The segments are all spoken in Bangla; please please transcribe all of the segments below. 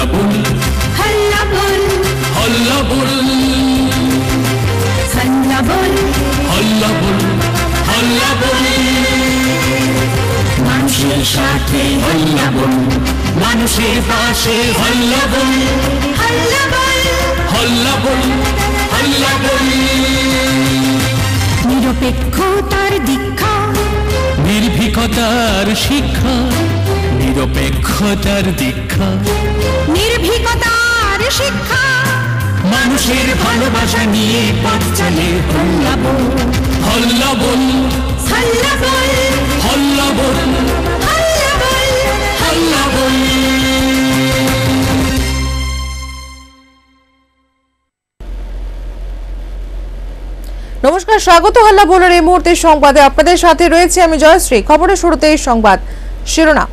হল্লা বল হল্লা বল হল্লা বল হল্লা বল হল্লা বল হল্লা বল মানুষের সাথে হল্লা বল মানুষের পাশে হল্লা বল হল্লা বল হল্লা বল হল্লা বল নিরপেক্ষতার দীক্ষা নির্ভীকতার শিক্ষা নিরপেক্ষতার দীক্ষা নির্ভীকতার শিক্ষা মানুষের ভালোবাসা নিয়ে পথ চলে হল্লা বল হল্লা বল হল্লা বল হল্লা বল হল্লা বল হল্লা বল। নমস্কার, স্বাগত হল্লা বলের এই মুহূর্তের সংবাদে। আপনাদের সাথে রয়েছে আমি জয়শ্রী। খবরের শুরুতেই সংবাদ শিরোনাম।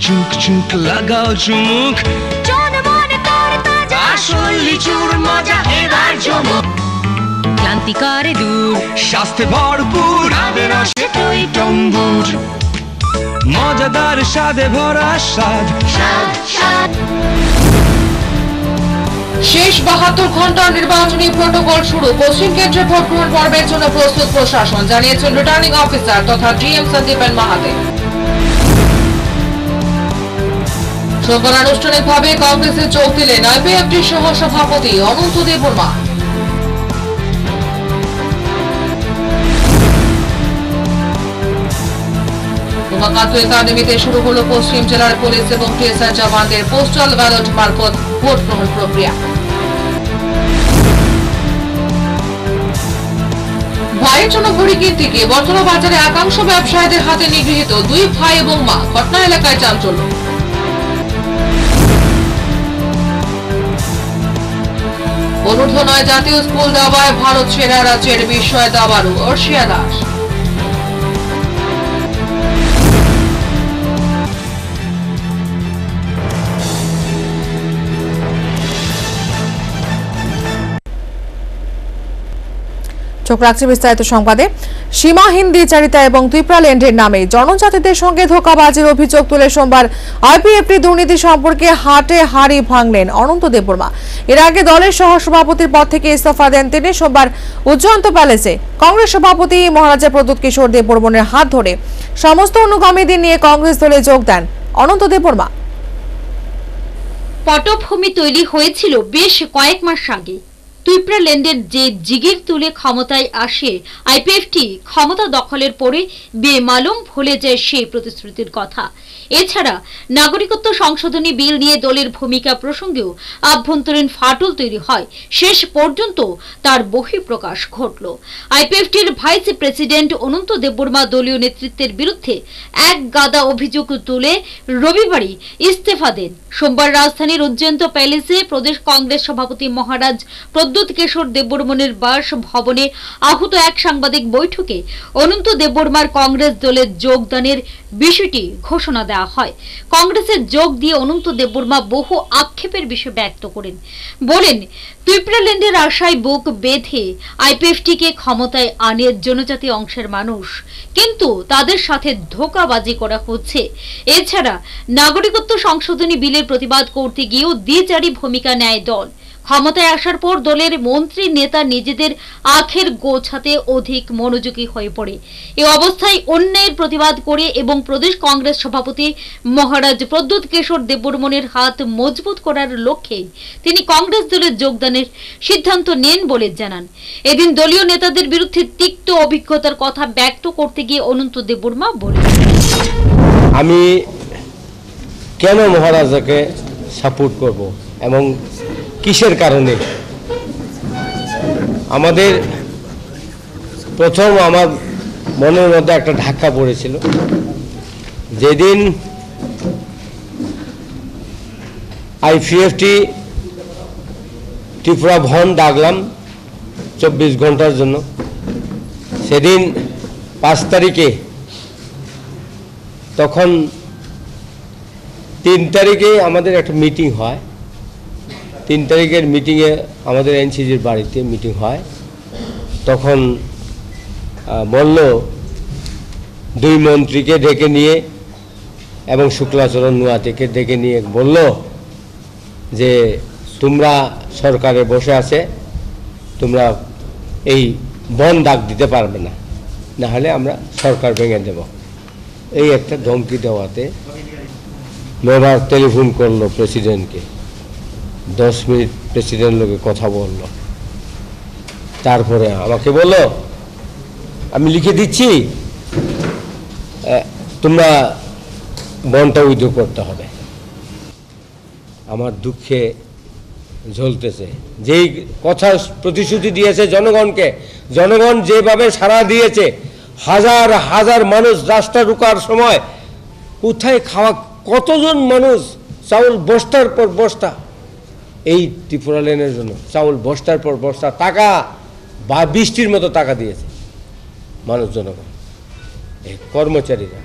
চুক চুক লাগাও চুমুক জনমনে করে তাজা আসল লিচুর মজা এবার জমুক ক্লান্তি করে দূর স্বাস্থ্যে ভরপুর আদের রসে টই টম্বুর মজাদার স্বাদে ভরা স্বাদ স্বাদ স্বাদ। শেষ ৭২ ঘন্টার নির্বাচনী প্রটোকল শুরু। পশ্চিম কেন্দ্রে ভোট গ্রহণ পর্বের জন্য প্রস্তুত প্রশাসন, জানিয়েছেন রিটার্নিং অফিসার তথা ডিএম সন্দীপেন মাহাতে। সোমবার আনুষ্ঠানিকভাবে কংগ্রেসে যোগ দিলেন আইপিএফটি সহ সভাপতি অনন্ত দেববর্মা। উমাকান্ত একাডেমিতে শুরু হলো পশ্চিম জেলার পুলিশ এবং টিএসআর জওয়ানদের পোস্টাল ব্যালট মারফত ভোট গ্রহণ প্রক্রিয়া। ভাইয়ের জন্য ঘড়ি কিনতে গিয়ে বর্তমান বাজারে একাংশ ব্যবসায়ীদের হাতে নিগৃহীত 2 ভাই এবং মা, ঘটনা এলাকায় চাঞ্চল্য। অনূর্ধ্ব 9 জাতীয় স্কুল দাবায় ভারত সেরা রাজ্যের বিষয় দাবারু অর্ষিয়া দাস। চোখ রাখছে বিস্তারিত সংবাদে। সীমাহীন দ্বিচারিতা এবং ত্রিপুরাল্যান্ডের নামে জনজাতিদের সঙ্গে ধোঁকাবাজির অভিযোগ তুলে সোমবার আইপিএফটি দুর্নীতি সম্পর্কে হাটে হাড়ি ভাঙলেন অনন্ত দেববর্মা। এর আগে দলের সহ সভাপতির পদ থেকে ইস্তফা দেন তিনি। সোমবার উজ্জয়ন্ত প্যালেসে কংগ্রেস সভাপতি মহারাজা প্রদ্যুৎ কিশোর দেববর্মনের হাত ধরে সমস্ত অনুগামীদের নিয়ে কংগ্রেস দলে যোগ দেন অনন্ত দেববর্মা। পটভূমি তৈরি হয়েছিল বেশ কয়েক মাস আগে। ত্রিপুরাল্যান্ডের যে জিগির তুলে ক্ষমতায় আসে আইপিএফটি ক্ষমতা দখলের পরে বেমালুম ভুলে যায় সেই প্রতিশ্রুতির কথা। এছাড়া নাগরিকত্ব সংশোধনী বিল নিয়ে দলের ভূমিকা প্রসঙ্গেও আভ্যন্তরীণ ফাটল তৈরি হয়। শেষ পর্যন্ত তার বহিঃপ্রকাশ ঘটল। আইপিএফটির ভাইস প্রেসিডেন্ট অনন্ত দেববর্মা দলীয় নেতৃত্বের বিরুদ্ধে এক গাদা অভিযোগ তুলে রবিবারই ইস্তফা দেন। সোমবার রাজধানীর উজ্জয়ন্ত প্যালেসে প্রদেশ কংগ্রেস সভাপতি মহারাজ প্রদ্যুৎ কিশোর দেববর্মনের বাসভবনে আহুত এক সাংবাদিক বৈঠকে অনন্ত দেববর্মার কংগ্রেস দলে যোগদানের বিষয়টি ঘোষণা দেওয়া হয়। কংগ্রেসে যোগ দিয়ে অনন্ত দেববর্মা বহু আক্ষেপের বিষয় ব্যক্ত করেন। বলেন, ত্রিপুরাল্যান্ডের আশায় বুক বেঁধে আইপিএফটিকে ক্ষমতায় আনে জনজাতি অংশের মানুষ, কিন্তু তাদের সাথে ধোঁকাবাজি করা হচ্ছে। এছাড়া নাগরিকত্ব সংশোধনী বিলের প্রতিবাদ করতে গিয়েও দ্বিচারী ভূমিকা নেয় দল। ক্ষমতায় আসার পর দলের মন্ত্রী নেতা নিজেদের আখের গোছাতে অধিক মনোযোগী হয়ে পড়ে। এই অবস্থায় অন্যায়ের প্রতিবাদ করে এবং প্রদেশ কংগ্রেস সভাপতি মহারাজ প্রদ্যুৎ কিশোর দেববর্মনের হাত মজবুত করার লক্ষ্যে তিনি কংগ্রেস দলে যোগদানের সিদ্ধান্ত নেন বলে জানান। এদিন দলীয় নেতাদের বিরুদ্ধে তিক্ত অভিজ্ঞতার কথা ব্যক্ত করতে গিয়ে অনন্ত দেববর্মা বলেন, আমি কেন মহারাজাকে সাপোর্ট করব এবং কিসের কারণে। আমাদের প্রথম আমার মনের মধ্যে একটা ধাক্কা পড়েছিল যেদিন আইপিএফটি ত্রিপুরা ভবন ডাকলাম 24 ঘন্টার জন্য। সেদিন 5 তারিখে, তখন 3 তারিখে আমাদের একটা মিটিং হয়। 3 তারিখের মিটিংয়ে আমাদের এনসিজির বাড়িতে মিটিং হয়। তখন বলল 2 মন্ত্রীকে ডেকে নিয়ে এবং শুক্লাচরণ নুয়াতিকে ডেকে নিয়ে বলল যে তোমরা সরকারে বসে আছে, তোমরা এই বন ডাক দিতে পারবে না, না হলে আমরা সরকার ভেঙে দেব। এই একটা ধমকি দেওয়াতে মেম্বার টেলিফোন করলো প্রেসিডেন্টকে, 10 মিনিট প্রেসিডেন্ট লোকে কথা বলল। তারপরে আমাকে বললো আমি লিখে দিচ্ছি, তোমরা বনটা উইথড্র করতে হবে। আমার দুঃখে জ্বলতেছে। যেই কথা প্রতিশ্রুতি দিয়েছে জনগণকে, জনগণ যেভাবে সাড়া দিয়েছে, হাজার হাজার মানুষ রাস্তা ঢোকার সময় কোথায় খাওয়া, কতজন মানুষ চাউল বস্তার পর বস্তা, এই ত্রিপুরা লেনের জন্য চাউল বস্তার পর বস্তা, টাকা বা বৃষ্টির মতো টাকা দিয়েছে মানুষ, জনগণ, এই কর্মচারীরা।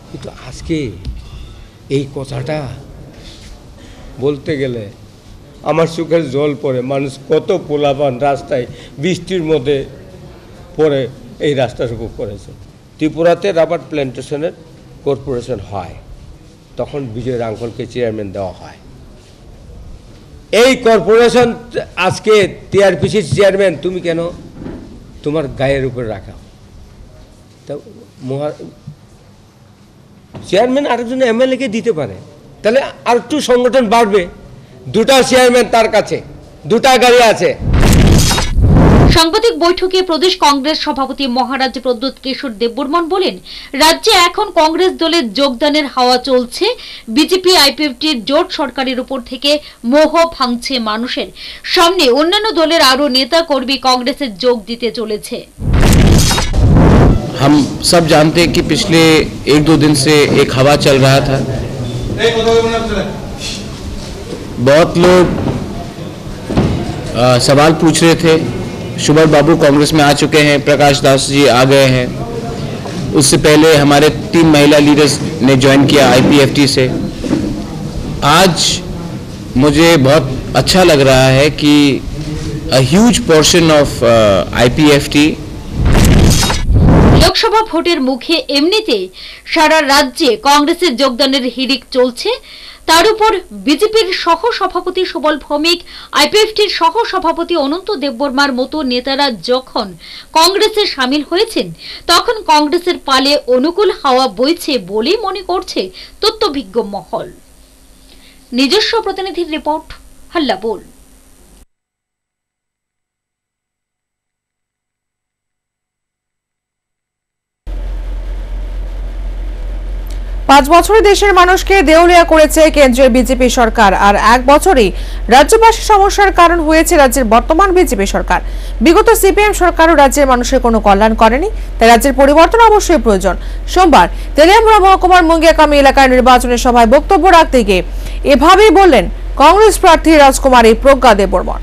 কিন্তু আজকে এই কথাটা বলতে গেলে আমার চোখের জল পড়ে। মানুষ কত পোলাপান রাস্তায় বৃষ্টির মধ্যে পরে এই রাস্তাটুকু করেছে। ত্রিপুরাতে রাবার প্ল্যান্টেশনের কর্পোরেশন হয়, তখন বিজয় রাঙ্কলকে চেয়ারম্যান দেওয়া হয়। এই কর্পোরেশন আজকে টিআরপিসির চেয়ারম্যান, তুমি কেন তোমার গায়ের উপরে রাখা? তা চেয়ারম্যান আরেকজন এমএলএকে দিতে পারে, তাহলে আর একটু সংগঠন বাড়বে। 2টা চেয়ারম্যান তার কাছে, 2টা গাড়ি আছে। সাংবাদিক বৈঠকে প্রদেশ কংগ্রেস সভাপতি মহারাজ প্রদ্যোৎ কিশোর দেববর্মন বলেন, রাজ্যে এখন কংগ্রেস দলের যোগদানের হাওয়া চলছে। বিজেপি আইপিএফটির জোট সরকারের উপর থেকে মোহ ভাঙছে মানুষের। সামনে অন্যান্য দলের আরো নেতা কর্মী কংগ্রেসে যোগ দিতে চলেছে। हम सब जानते हैं कि पिछले 1-2 दिन से एक हवा चल रहा था। बहुत लोग सवाल पूछ रहे थे। सुबल बाबू कांग्रेस में आ चुके हैं, प्रकाश दास जी आ गए हैं। उससे पहले हमारे 3 महिला लीडर्स ने ज्वाइन किया आईपीएफटी से। आज मुझे बहुत अच्छा लग रहा है कि a huge portion of IPFT Lok Sabha ভোটের মুখে এমনিতে সারা রাজ্যে কংগ্রেসের যোগদানের হিড়িক চলছে। তার উপর বিজেপির সহ সভাপতি সুবল ভৌমিক, আইপিএফটির সহ সভাপতি অনন্ত দেববর্মার মতো নেতারা যখন কংগ্রেসে সামিল হয়েছেন, তখন কংগ্রেসের পালে অনুকূল হাওয়া বইছে বলেই মনে করছে তত্ত্বভিজ্ঞ মহল। নিজস্ব প্রতিনিধির রিপোর্ট, হাল্লা বোল। 5 বছরে দেশের মানুষকে দেউলিয়া করেছে কেন্দ্রের বিজেপি সরকার, আর 1 বছরেই রাজ্যবাসীর সমস্যার কারণ হয়েছে রাজ্যের বর্তমান বিজেপি সরকার। বিগত সিপিএম সরকারও রাজ্যের মানুষের কোনো কল্যাণ করেনি, তাই রাজ্যের পরিবর্তন অবশ্যই প্রয়োজন। সোমবার তেলিয়ামুড়া মহকুমার মুঙ্গিয়াকামি এলাকায় নির্বাচনী সভায় বক্তব্য রাখতে গিয়ে এভাবেই বললেন কংগ্রেস প্রার্থী রাজকুমারী প্রজ্ঞা দেববর্মন।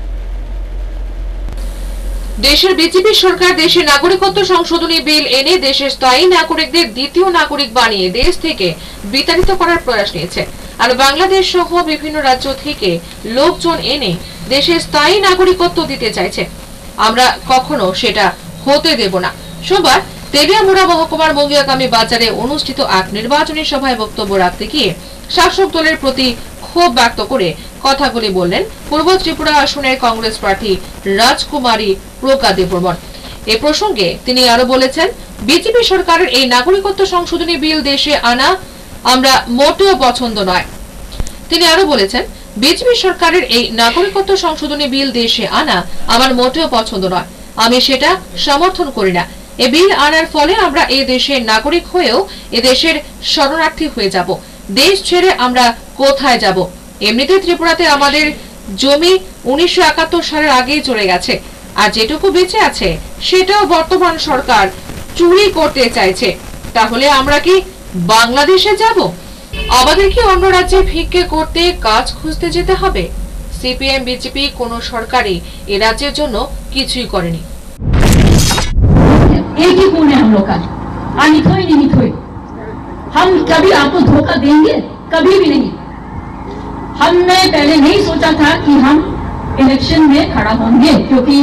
দেশের বিজেপি সরকার দেশে নাগরিকত্ব সংশোধনী বিল এনে দেশের স্থায়ী নাগরিকদের দ্বিতীয় নাগরিক বানিয়ে দেশ থেকে বিতাড়িত করার প্রয়াস নিয়েছে, আর বাংলাদেশ সহ বিভিন্ন রাজ্য থেকে লোকজন এনে দেশের স্থায়ী নাগরিকত্ব দিতে চাইছে। আমরা কখনো সেটা হতে দেব না। সোমবার তেলিয়ামুড়া মহকুমার মুঙ্গিয়াকামি বাজারে অনুষ্ঠিত এক নির্বাচনী সভায় বক্তব্য রাখতে গিয়ে শাসক দলের প্রতি ক্ষোভ ব্যক্ত করে কথাগুলি বললেন পূর্ব ত্রিপুরা আসনের কংগ্রেস প্রার্থী রাজকুমারী প্রজ্ঞা দেববর্মন। এ প্রসঙ্গে তিনি আরো বলেছেন, বিজেপি সরকারের এই নাগরিকত্ব সংশোধনী বিল দেশে আনা আমরা মোটেও পছন্দ নয়। তিনি আরো বলেছেন, বিজেপি সরকারের এই নাগরিকত্ব সংশোধনী বিল দেশে আনা আমার মোটেও পছন্দ নয়, আমি সেটা সমর্থন করি না। এই বিল আনার ফলে আমরা এই দেশের নাগরিক হয়েও এ দেশের শরণার্থী হয়ে যাব। দেশ ছেড়ে আমরা কোথায় যাব? এমনিতে ত্রিপুরাতে আমাদের জমি 1971 সালের আগেই চলে গেছে, আর যেটুকু বেঁচে আছে সেটাও বর্তমান সরকার চুরি করতে চাইছে। তাহলে আমরা কি বাংলাদেশে যাব? আমাদের কি অন্য রাজ্যে ভিক্ষে করতে কাজ খুঁজতে যেতে হবে? সিপিএম বিজেপি কোন সরকারই এ রাজ্যের জন্য কিছুই করেনি। एक ही खून है हम लोग का, अनिथोई नहीं थोई। हम कभी आपको धोखा देंगे? कभी भी नहीं। हमने पहले नहीं सोचा था कि हम इलेक्शन में खड़ा होंगे, क्योंकि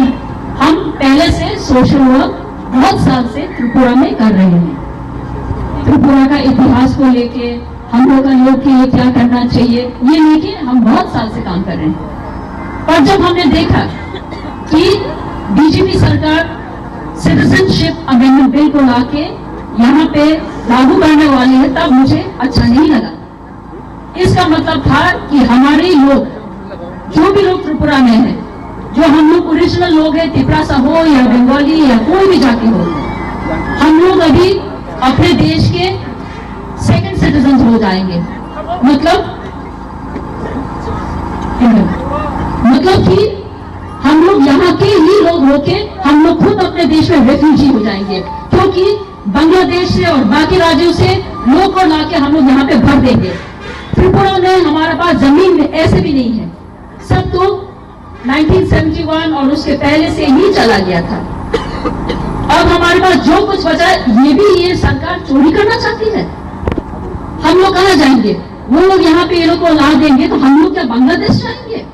हम पहले से सोशल वर्क बहुत साल से त्रिपुरा में कर रहे हैं। त्रिपुरा का इतिहास को लेके हम लोग के लिए क्या करना चाहिए ये लेके हम बहुत साल से काम कर रहे हैं। पर जब हमने देखा कि बीजेपी सरकार सिटीजनशिप अमेंडमेंट बिल को लाके यहाँ पे लागू करने वाली है, तब मुझे अच्छा नहीं लगा। इसका मतलब था कि हमारे लोग, जो भी लोग त्रिपुरा में हैं, जो हम लोग ओरिजिनल लोग हैं, तिपरासा हो या बंगाली या कोई भी जाति हो, हम लोग अभी अपने देश के सेकंड सिटीजन हो जाएंगे। मतलब कि हम लोग यहाँ के ही लोग होके हम लोग खुद अपने देश में रेफ्यूजी हो जाएंगे, क्योंकि बांग्लादेश से और बाकी राज्यों से लोग को लाके हम लोग यहाँ पे भर देंगे। त्रिपुरा में हमारे पास जमीन ऐसे भी नहीं है, सब तो 1971 और उसके पहले से ही चला गया था। अब हमारे पास जो कुछ बचा ये भी ये सरकार चोरी करना चाहती है। हम लोग कहाँ जाएंगे? वो लोग यहाँ पे ये लोग को ला देंगे तो हम लोग क्या बांग्लादेश जाएंगे?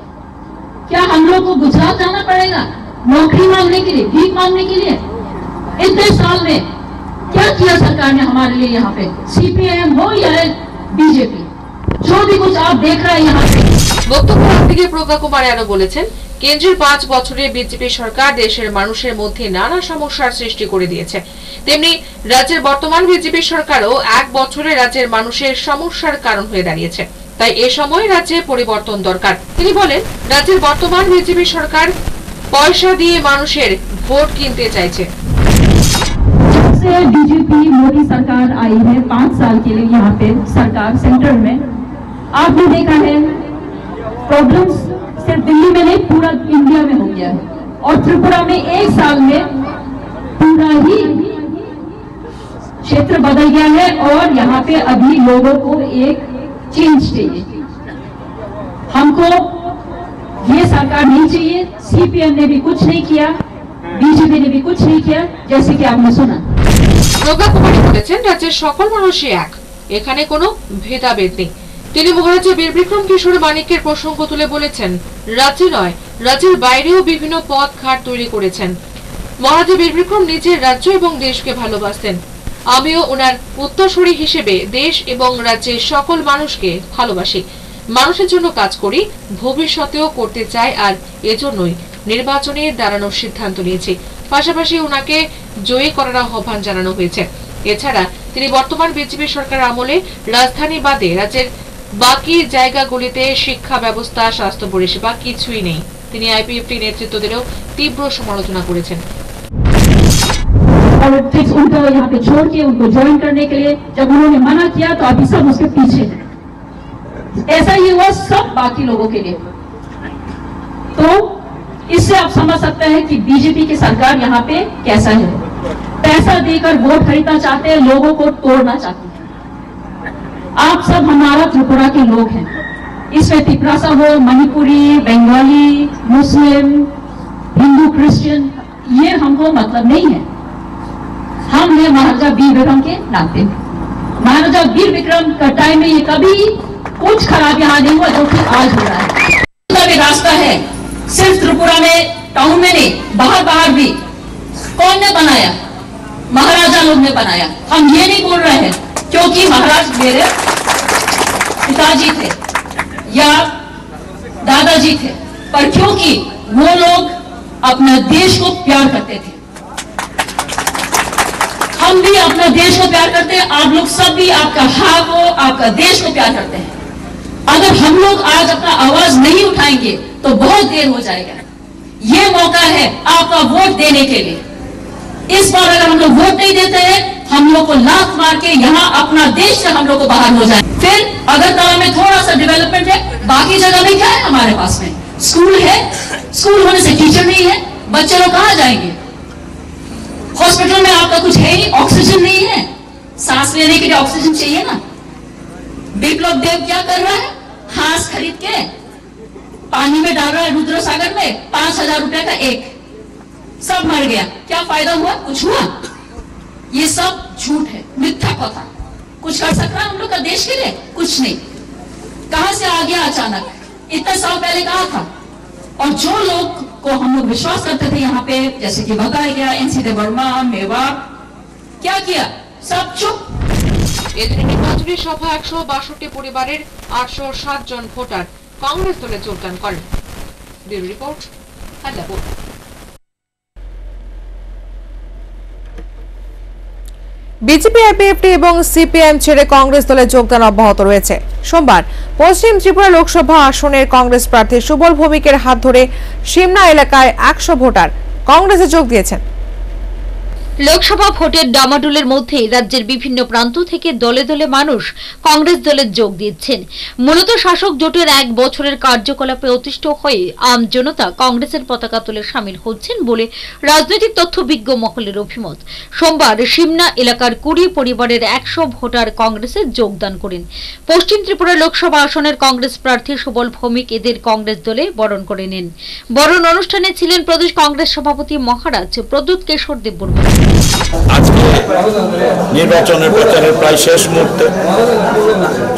क्या हम लोग को गुजरात जाना पड़ेगा नौकरी मांगने के लिए, भीख मांगने के लिए? इतने साल में क्या किया सरकार ने हमारे लिए? यहाँ पे सीपीएम हो या बीजेपी, जो भी कुछ आप देख रहे हैं यहाँ पे। বক্তব্য থেকে প্রজ্ঞা কুমার আরো বলেছেন, কেন্দ্রের 5 বছরে বিজেপি সরকার দেশের মানুষের মধ্যে নানা সমস্যার সৃষ্টি করে দিয়েছে, তেমনি রাজ্যের বর্তমান বিজেপি সরকারও 1 বছরে রাজ্যের মানুষের সমস্যার কারণ হয়ে দাঁড়িয়েছে। তাই এই সময় রাজ্যে পরিবর্তন দরকার। তিনি বলেন, রাজ্যের বর্তমান বিজেপি সরকার পয়সা দিয়ে মানুষের ভোট কিনতে চাইছে। से बीजेपी मोदी सरकार आई है 5 साल के लिए यहाँ पे सरकार सेंटर में, आपने देखा है प्रॉब्लम्स सिर्फ दिल्ली में नहीं पूरा इंडिया में हो गया है, और त्रिपुरा में 1 साल में पूरा ही क्षेत्र बदल गया है। और यहाँ पे अभी लोगों को एक चेंज चाहिए। हमको ये सरकार नहीं चाहिए। सीपीएम ने भी कुछ नहीं किया, बीजेपी ने भी कुछ नहीं किया, जैसे कि आपने सुना। প্রজ্ঞা কুমারী বলেছেন, রাজ্যের সকল মানুষই এক, এখানে কোনো ভেদাভেদ নেই। তিনি মহারাজা বীর বিক্রম কিশোর মানিক্যের প্রসঙ্গ তুলে বলেছেন, রাজ্যে নয় রাজ্যের বাইরেও বিভিন্ন পথ ঘাট তৈরি করেছেন। মহারাজা বীর বিক্রম নিজের রাজ্য এবং দেশকে ভালোবাসতেন। আমিও ওনার উত্তরসূরি হিসেবে দেশ এবং রাজ্যের সকল মানুষকে ভালোবাসি, মানুষের জন্য কাজ করি, ভবিষ্যতেও করতে চাই, আর এজন্যই নির্বাচনে দাঁড়ানোর সিদ্ধান্ত নিয়েছি। পাশাপাশি ওনাকে জয়ী করার আহ্বান জানানো হয়েছে। এছাড়া তিনি বর্তমান বিজেপি সরকার আমলে রাজধানী বাদে রাজ্যের বাকি জায়গাগুলিতে শিক্ষা ব্যবস্থা, স্বাস্থ্য পরিষেবা কিছুই নেই। তিনি আইপিএফটি নেতৃত্ব দিলেও তীব্র সমালোচনা করেছেন। पॉलिटिक्स उनको यहाँ पे छोड़ के उनको ज्वाइन करने के लिए जब उन्होंने मना किया तो अभी सब उसके पीछे हैं। ऐसा ही हुआ सब बाकी लोगों के लिए। तो इससे आप समझ सकते हैं कि बीजेपी की सरकार यहाँ पे कैसा है। पैसा देकर वोट खरीदना चाहते हैं, लोगों को तोड़ना चाहते हैं। आप सब हमारा त्रिपुरा के लोग हैं, इसमें तिपरासा हो, मणिपुरी, बंगाली, मुस्लिम, हिंदू, क्रिश्चियन, ये हमको मतलब नहीं है। हम हैं महाराजा वीर विक्रम के नाते। महाराजा वीर विक्रम का टाइम में ये कभी कुछ खराब यहाँ नहीं हुआ जो कि आज हो रहा है। भी रास्ता है सिर्फ त्रिपुरा में टाउन में नहीं, बाहर बाहर भी। कौन ने बनाया? महाराजा लोग ने बनाया। हम ये नहीं बोल रहे हैं क्योंकि महाराज मेरे पिताजी थे या दादाजी थे, पर क्योंकि वो लोग अपने देश को प्यार करते थे। हम भी अपना देश को प्यार करते हैं, आप लोग सब भी आपका हाथ को, आपका देश को प्यार करते हैं। अगर हम लोग आज अपना आवाज नहीं उठाएंगे तो बहुत देर हो जाएगा। ये मौका है आपका वोट देने के लिए। इस बार अगर हम लोग वोट नहीं देते हैं, हम लोग को लात मार के यहाँ अपना देश से हम लोग को बाहर हो जाए। फिर अगरतला में थोड़ा सा डेवलपमेंट है, बाकी जगह में क्या है? हमारे पास में स्कूल है, स्कूल होने से टीचर नहीं है, बच्चे लोग कहाँ जाएंगे? हॉस्पिटल में आपका कुछ है ही, ऑक्सीजन नहीं है, सांस लेने के लिए ऑक्सीजन चाहिए ना। विप्लव देव क्या कर रहा है? हांस खरीद के पानी में डाल रहा है रुद्र सागर में, 5,000 रुपए का एक, सब मर गया। क्या फायदा हुआ? कुछ हुआ? ये सब झूठ है, मिथ्या कथा। कुछ कर सकता है हम लोग का देश के लिए? कुछ नहीं। कहां से आ गया अचानक? इतने साल पहले कहा था। और जो लोग को हम लोग विश्वास करते थे यहाँ पे, जैसे कि बताया गया एनसी देवर्मा, मेवात, क्या किया? सब चुप। এদিন নির্বাচনী সভা 162 পরিবারের 807 জন ভোটার কংগ্রেস দলে যোগদান করেন। Bureau report, Adapur. BJP, IPFT এবং সিপিএম ছেড়ে কংগ্রেস দলে যোগদান অব্যাহত রয়েছে। সোমবার পশ্চিম ত্রিপুরা লোকসভা আসনের কংগ্রেস প্রার্থী সুবল ভৌমিকের হাত ধরে সিমনা এলাকায় 100 ভোটার কংগ্রেসে যোগ দিয়েছেন। লোকসভা ভোটের ডামাডোলের মধ্যে রাজ্যের বিভিন্ন প্রান্ত থেকে দলে দলে মানুষ কংগ্রেস দলে যোগ দিচ্ছেন। মূলত শাসক জোটের 1 বছরের কার্যকলাপে অতিষ্ঠ হয়ে আম জনতা কংগ্রেসের পতাকা তুলে সামিল হচ্ছেন বলে রাজনৈতিক তথ্যবিজ্ঞ মহলের অভিমত। সোমবার সিমনা এলাকার 20 পরিবারের 100 ভোটার কংগ্রেসে যোগদান করেন। পশ্চিম ত্রিপুরা লোকসভা আসনের কংগ্রেস প্রার্থী সুবল ভৌমিক এদের কংগ্রেস দলে বরণ করে নেন। বরণ অনুষ্ঠানে ছিলেন প্রদেশ কংগ্রেস সভাপতি মহারাজ প্রদ্যুৎ কেশর দেববর্মা। আজকে নির্বাচনের প্রচারের প্রায় শেষ মুহূর্তে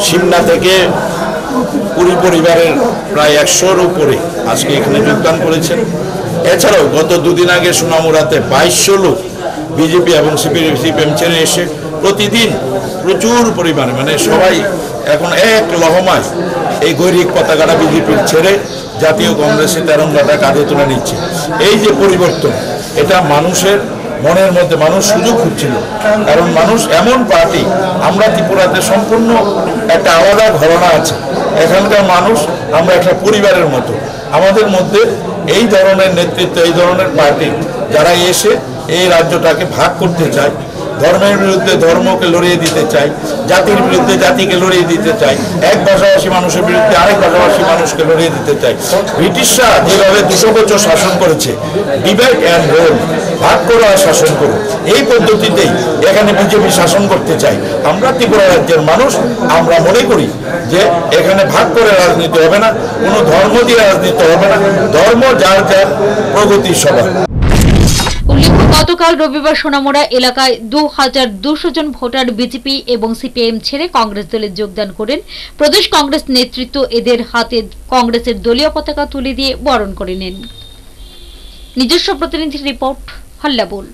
সিমনা থেকে 20 পরিবারের প্রায় 100-র উপরে আজকে এখানে যোগদান করেছেন। এছাড়াও গত 2 দিন আগে সোনামুড়াতে 2200 লোক বিজেপি এবং সিপিএম ছেড়ে এসে প্রতিদিন প্রচুর পরিমাণে, মানে সবাই এখন এক লহমায় এই গৈরিক পতাকাটা বিজেপির ছেড়ে জাতীয় কংগ্রেসের তেরঙ্গাটা কাঁধে তুলে নিচ্ছে। এই যে পরিবর্তন, এটা মানুষের মনের মধ্যে মানুষ সুযোগ খুঁজছিল, কারণ মানুষ এমন পার্টি, আমরা ত্রিপুরাতে সম্পূর্ণ একটা আলাদা ঘরানা আছে। এখানকার মানুষ আমরা একটা পরিবারের মতো। আমাদের মধ্যে এই ধরনের নেতৃত্ব, এই ধরনের পার্টি যারা এসে এই রাজ্যটাকে ভাগ করতে চায়, ধর্মের বিরুদ্ধে ধর্মকে লড়িয়ে দিতে চায়, জাতির বিরুদ্ধে জাতিকে লড়িয়ে দিতে চায়, এক ভাষাভাষী মানুষের বিরুদ্ধে আরেক ভাষাভাষী মানুষকে লড়িয়ে দিতে চায়। ব্রিটিশরা যেভাবে 200 বছর শাসন করেছে, ডিভাইড অ্যান্ড রুল, ভাগ করে শাসন করো, এই পদ্ধতিতেই এখানে বিজেপি শাসন করতে চায়। আমরা ত্রিপুরা রাজ্যের মানুষ, আমরা মনে করি যে এখানে ভাগ করে রাজনীতি হবে না, কোনো ধর্ম দিয়ে রাজনীতি হবে না, ধর্ম যার যার প্রগতির সভা। উল্লেখ্য, গতকাল রবিবার সোনামুড়া এলাকায় 2200 জন ভোটার বিজেপি এবং সিপিএম ছেড়ে কংগ্রেস দলে যোগদান করেন। প্রদেশ কংগ্রেস নেতৃত্ব এদের হাতে কংগ্রেসের দলীয় পতাকা তুলে দিয়ে বরণ করে নেন। নিজস্ব প্রতিনিধির রিপোর্ট, হল্লাবোল।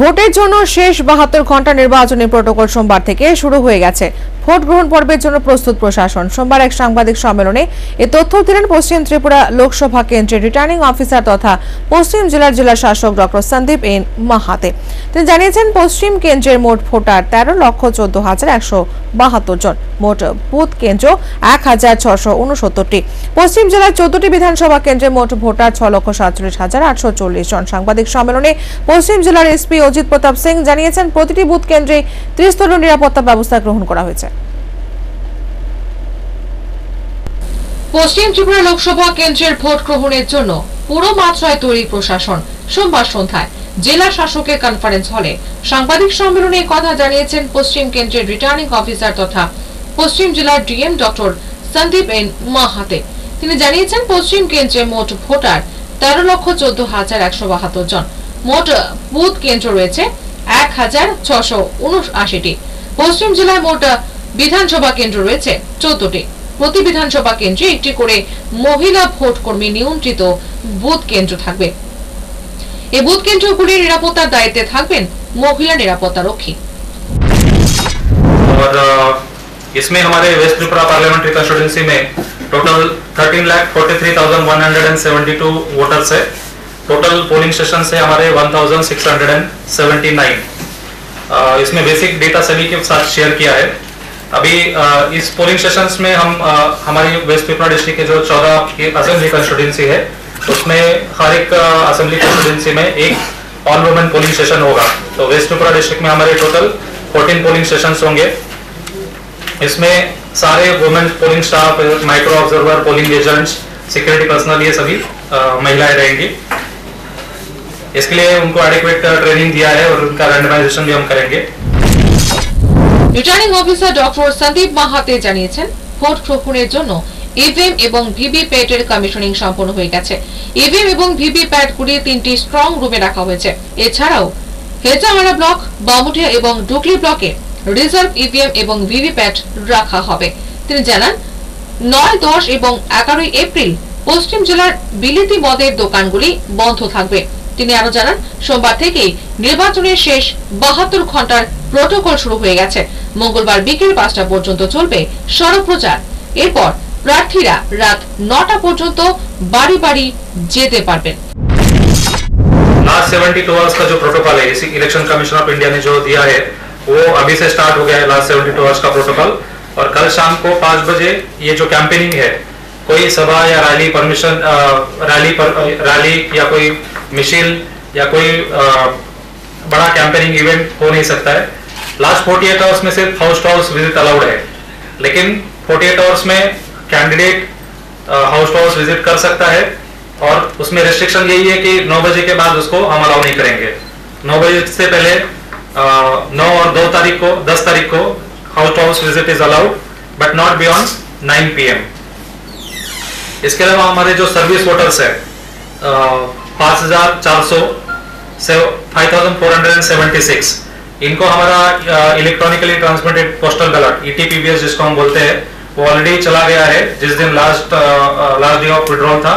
ভোটের জন্য শেষ 72 ঘন্টা নির্বাচনী প্রটোকল সোমবার থেকে শুরু হয়ে গেছে। ভোট গ্রহণ পর্বের জন্য প্রস্তুত প্রশাসন। সোমবার এক সাংবাদিক সম্মেলনে এ তথ্য দিলেন পশ্চিম ত্রিপুরা লোকসভা কেন্দ্রের রিটার্নিং অফিসার তথা পশ্চিম জেলার জেলা শাসক ডক্টর সন্দীপ এন মাহাতে। তিনি জানিয়েছেন, পশ্চিম কেন্দ্রের মোট ভোটার 13,14,172 জন। মোট বুথ কেন্দ্র 1,669টি। পশ্চিম জেলার 14টি বিধানসভা কেন্দ্রে মোট ভোটার 6,47,840 জন। সাংবাদিক সম্মেলনে পশ্চিম জেলার এসপি অজিত প্রতাপ সিং জানিয়েছেন, প্রতিটি বুথ কেন্দ্রে 30 স্তরের নিরাপত্তা ব্যবস্থা গ্রহণ করা হয়েছে। পশ্চিম ত্রিপুরা লোকসভা কেন্দ্রের ভোট গ্রহণের জন্য পুরো মাত্রায় তৈরি প্রশাসন। সোমবার সন্ধ্যায় জেলা শাসকের কনফারেন্স হলে সাংবাদিক সম্মেলনে কথা জানিয়েছেন পশ্চিম কেন্দ্রের রিটার্নিং অফিসার তথা পশ্চিম জেলার ডিএম ডক্টর সন্দীপ এন মাহাতে। তিনি জানিয়েছেন, পশ্চিম কেন্দ্রে মোট ভোটার 13,14,172 জন। মোট বুথ কেন্দ্র রয়েছে 1,679টি। পশ্চিম জেলায় মোট বিধানসভা কেন্দ্র রয়েছে 14টি। প্রতি বিধানসভা কেন্দ্রে একটি করে মহিলা ভোট কর্মী নিয়ন্ত্রিত বুথ কেন্দ্র থাকবে। এই বুথ কেন্দ্রগুলির নিরাপত্তার দায়িত্বে থাকবেন মহিলা নিরাপত্তা রক্ষী। और इसमें हमारे वेस्ट त्रिपुरा पार्लियामेंट्री कंस्टिट्यूंसी में टोटल 13,43,172 वोटर्स है। टोटल पोलिंग स्टेशन से हमारे 1,679। इसमें बेसिक डेटा सभी के साथ शेयर किया है। अभी इस पोलिंग स्टेशंस में हम हमारी वेस्ट त्रिपुरा डिस्ट्रिक्ट के जो 14 असेंबली कंस्टिट्यूंसी है, उसमें हर एक असेंबली कंस्टिट्यूंसी में एक ऑल वुमेन पोलिंग स्टेशन होगा। तो वेस्ट त्रिपुरा डिस्ट्रिक्ट में हमारे टोटल 14 पोलिंग स्टेशन होंगे। इसमें सारे women polling staff, micro observer, polling agents, security personal, ये सभी महिलाएं रहेंगी। इसके लिए उनको एडिक्वेट ट्रेनिंग दिया है और उनका रैंडमाइजेशन भी हम करेंगे। রিটার্নিং অফিসার ডক্টর সন্দীপ মাহাতে জানিয়েছেন ভোট গ্রহণের জন্য ইভিএম এবং ভিভিপ্যাট এর কমিশনিং সম্পন্ন হয়ে গেছে। ইভিএম এবং ভিভিপ্যাট গুলি 3টি স্ট্রং রুমে রাখা হয়েছে। এছাড়াও হেজামারা ব্লক, বামুটিয়া এবং ডুকলি ব্লকে রিজার্ভ ইভিএম এবং ভিভিপ্যাট রাখা হবে। তিনি জানান 9, 10 এবং 11 এপ্রিল পশ্চিম জেলার বিলিতি মদের দোকানগুলি বন্ধ থাকবে। তিনি আরো জানান সোমবার থেকেই নির্বাচনের শেষ 72 ঘন্টার প্রটোকল শুরু হয়ে গেছে। মঙ্গলবার বিকেল 5টা পর্যন্ত চলবে সড়ক প্রচার। এরপর প্রার্থীরা রাত 9টা পর্যন্ত বাড়ি বাড়ি যেতে পারবেন। लास्ट 72 आवर्स का जो प्रोटोकॉल है इसी इलेक्शन कमीशन ऑफ इंडिया ने जो दिया है वो अभी से स्टार्ट हो गया है लास्ट 72 आवर्स का प्रोटोकॉल। और कल शाम को 5 बजे ये जो कैंपेनिंग है, कोई सभा या रैली परमिशन रैली या कोई मिशिल या कोई बड़ा कैंपेनिंग इवेंट हो नहीं सकता है। लास्ट 48 आवर्स में सिर्फ house to house visit allowed है, लेकिन 48 आवर्स में candidate house to house visit कर सकता है और उसमें रेस्ट्रिक्शन यही है कि 9 बजे के बाद उसको हम अलाउ नहीं करेंगे। 9 बजे से पहले 9 और 10 तारीख को house to house visit is allowed but not beyond 9 PM। इसके अलावा हमारे जो सर्विस वोटर्स है 5400 से 5476 इनको हमारा electronically transmitted postal ballot ETPBS जिसको हम बोलते हैं वो ऑलरेडी चला गया है। जिस दिन लास्ट डे ऑफ विड्रॉल था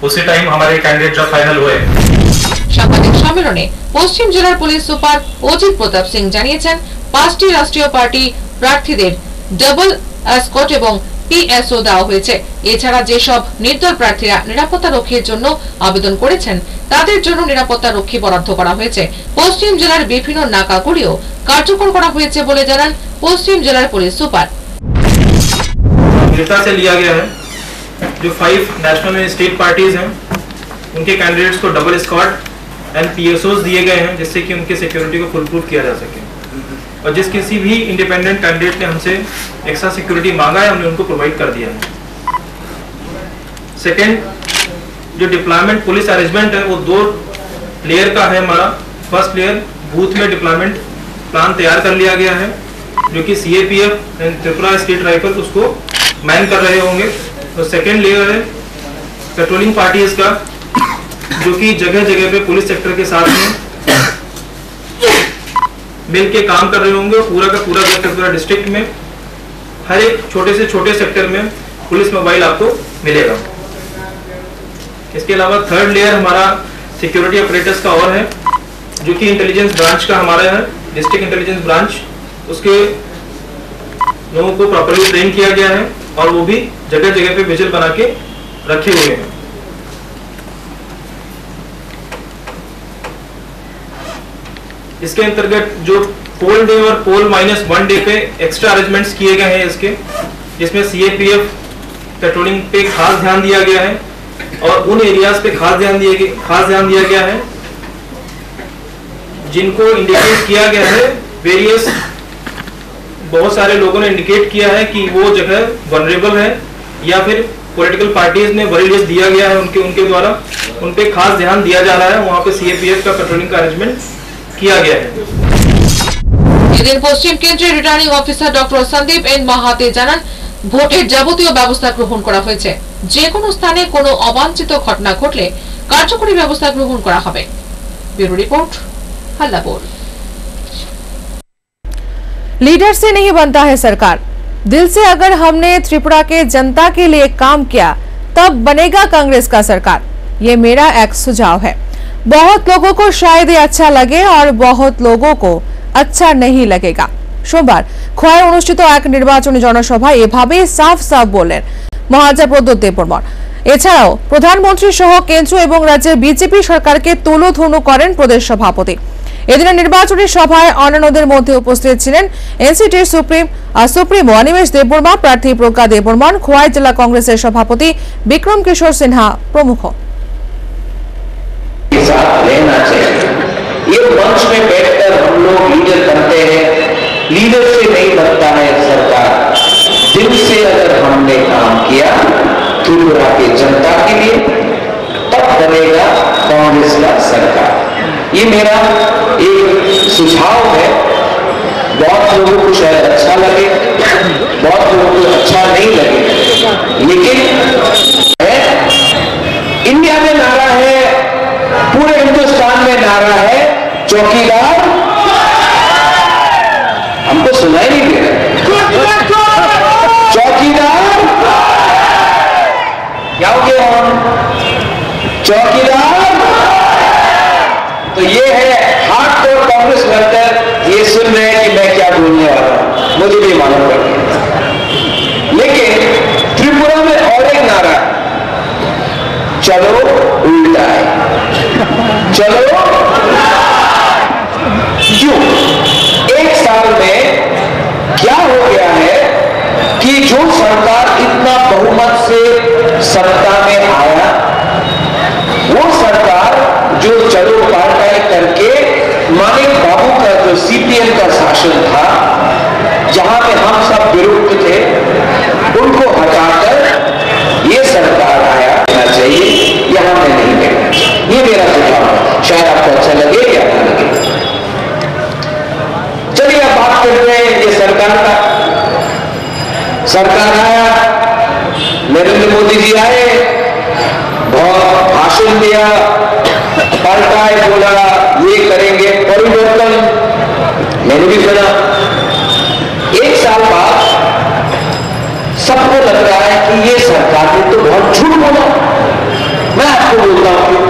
उसी टाइम हमारे कैंडिडेट जो फाइनल हुए। সাংবাদিক সম্মেলনে পশ্চিম জেলার পুলিশ সুপার অজিত প্রতাপ সিং জানিয়েছেন 5টি রাষ্ট্রীয় পার্টি প্রার্থীদের ডাবল এসকর্ট এবং PSO দেওয়া হয়েছে। এছাড়া যেসব নির্দল প্রার্থীরা নিরাপত্তা রক্ষীর জন্য আবেদন করেছেন তাদের জন্য নিরাপত্তা রক্ষী বরাদ্দ করা হয়েছে। পশ্চিম জেলার বিভিন্ন নাকাগুলিও কার্যকর করা হয়েছে বলে জানান পশ্চিম জেলার পুলিশ সুপার। डेटा से लिया गया है जो 5 नेशनल एंड स्टेट पार्टीज हैं उनके कैंडिडेट्स को डबल स्क्वाड एंड PSOs दिए गए हैं जिससे कि उनके सिक्योरिटी को फुल प्रूफ किया जा सके। और जिस किसी भी इंडिपेंडेंट कैंडिडेट ने हमसे एक्स्ट्रा सिक्योरिटी मांगा है हमने उनको प्रोवाइड कर दिया है। सेकेंड, जो डिप्लॉयमेंट पुलिस अरेंजमेंट है वो 2 लेयर का है हमारा। फर्स्ट लेयर बूथ में डिप्लॉयमेंट प्लान तैयार कर लिया गया है जो कि CAPF and Tripura state rifle उसको मैन कर रहे होंगे। तो सेकेंड लेयर है पेट्रोलिंग पार्टीज का जो कि जगह जगह पे पुलिस सेक्टर के साथ में मिल के काम कर रहे होंगे। पूरा का पूरा त्रिपुरा डिस्ट्रिक्ट में हर एक छोटे से छोटे सेक्टर में पुलिस मोबाइल आपको मिलेगा। इसके अलावा थर्ड लेयर हमारा सिक्योरिटी ऑपरेटर्स का और है जो कि इंटेलिजेंस ब्रांच का हमारा है, डिस्ट्रिक्ट इंटेलिजेंस ब्रांच। उसके लोगों को प्रॉपर्ली ट्रेन किया गया है और वो भी जगह जगह पे विजिल बना के रखे हुए हैं। इसके अंतर्गत जो पोल डे और पोल -1 डे पे एक्स्ट्रा अरेंजमेंट्स किए गए हैं इसके, जिसमें CAPF पेट्रोलिंग पे खास ध्यान दिया गया है और उन एरियाज पे खास ध्यान दिया गया है जिनको इंडिकेट किया गया है। वेरियस बहुत सारे लोगों ने इंडिकेट किया है कि वो जगह वनरेबल है या फिर पॉलिटिकल पार्टीज ने वरी लिस्ट दिया गया है उनके द्वारा, उन पे खास ध्यान दिया जा रहा है। वहाँ पे CAPF का पेट्रोलिंग का अरेंजमेंट किया गया है। এদিন পশ্চিম কেন্দ্রের returning officer doctor Sandeep N Mahate জানান ভোটের যাবতীয় ব্যবস্থা গ্রহণ করা হয়েছে। যে কোনো স্থানে কোনো অবাঞ্ছিত ঘটনা ঘটলে কার্যকরী ব্যবস্থা গ্রহণ করা হবে। Bureau report, হাল্লাবোল। लीडर से नहीं बनता है सरकार, दिल से अगर हमने त्रिपुरा के जनता के लिए काम किया तब बनेगा कांग्रेस का सरकार, ये मेरा एक सुझाव है। बहुत लोगों को शायद ये अच्छा लगे और बहुत लोगों को अच्छा नहीं लगेगा। সোমবার খোয়ায় অনুষ্ঠিত এক নির্বাচনী জনসভায় এভাবে সাফ সাফ বললেন মহারাজা প্রদ্যোৎ দেববর্মন। এছাড়াও প্রধানমন্ত্রী সহ কেন্দ্র এবং রাজ্যের বিজেপি সরকারকে তুলোধুনো করেন প্রদেশ সভাপতি। এদিনের নির্বাচনী সভায় অন্যান্যদের মধ্যে উপস্থিত ছিলেন এনসিটির সুপ্রিমো অনিমেষ দেববর্মা, প্রার্থী প্রজ্ঞা দেববর্মন, খোয়াই জেলা কংগ্রেসের সভাপতি বিক্রম কিশোর সিনহা প্রমুখ। ये मंच में बैठकर हम लोग लीडर करते हैं, लीडर से नहीं बनता है सरकार, दिल से अगर हमने काम किया त्रिपुरा की जनता के लिए तब बनेगा कांग्रेस का सरकार। ये मेरा एक सुझाव है। बहुत लोगों को शायद अच्छा लगे, बहुत लोगों को अच्छा नहीं लगे, लेकिन इंडिया में नारा है, पूरे हिंदुस्तान में नारा है, चौकीदार। हमको सुनाई नहीं दे रहा, चौकीदार क्या हो गया? चौकीदार। तो ये है हार्डकोर कांग्रेस वर्कर, ये सुन रहे हैं कि मैं क्या बोलने वाला हूं, मुझे भी मालूम पड़ गया। लेकिन त्रिपुरा में और एक नारा है, चलो उल्टा है, चलो। क्यों? एक साल में क्या हो गया है कि जो सरकार इतना बहुमत से सत्ता में आया, वो सरकार जो चलो पार्टाई करके मानिक बाबू का जो सीपीएम का शासन था, जहां में हम सब विरुद्ध थे, उनको हटाकर ये सरकार आया चाहिए, यहां में नहीं देखना चाहिए। ये मेरा सुझाव है, शायद आपको अच्छा लगे या ना लगे। चलिए अब बात कर रहे हैं ये सरकार का। सरकार आया, नरेंद्र मोदी जी आए, बहुत भाषण दिया, पलटाए, बोला ये करेंगे परिवर्तन, मैंने भी सुना। एक साल बाद सबको लग रहा है कि ये सरकार ने तो बहुत झूठ बोला। मैं आपको बोलता हूं,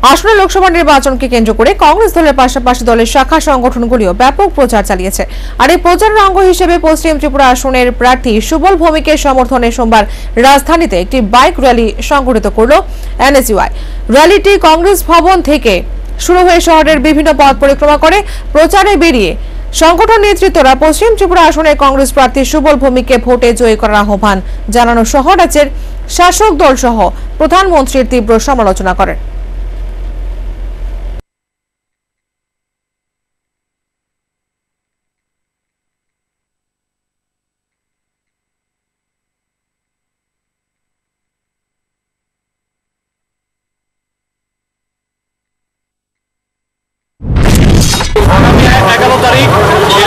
আসন্ন লোকসভা নির্বাচনকে কেন্দ্র করে কংগ্রেস দলের পাশাপাশি দলের শাখা সংগঠনগুলিও ব্যাপক প্রচার চালিয়েছে। আর এই প্রচারের অঙ্গ হিসেবে পশ্চিম ত্রিপুরা আসনের প্রার্থী সুবল ভৌমিকের সমর্থনে সোমবার রাজধানীতে একটি বাইক র্যালি সংগঠিত করল এনএসইউআই। র্যালিটি কংগ্রেস ভবন থেকে শুরু হয়ে শহরের বিভিন্ন পথ পরিক্রমা করে প্রচারে বেরিয়ে সংগঠন নেতৃত্বরা পশ্চিম ত্রিপুরা আসনের কংগ্রেস প্রার্থী সুবল ভৌমিককে ভোটে জয়ী করার আহ্বান জানানো সহ রাজ্যের শাসক দল সহ প্রধানমন্ত্রীর তীব্র সমালোচনা করেন।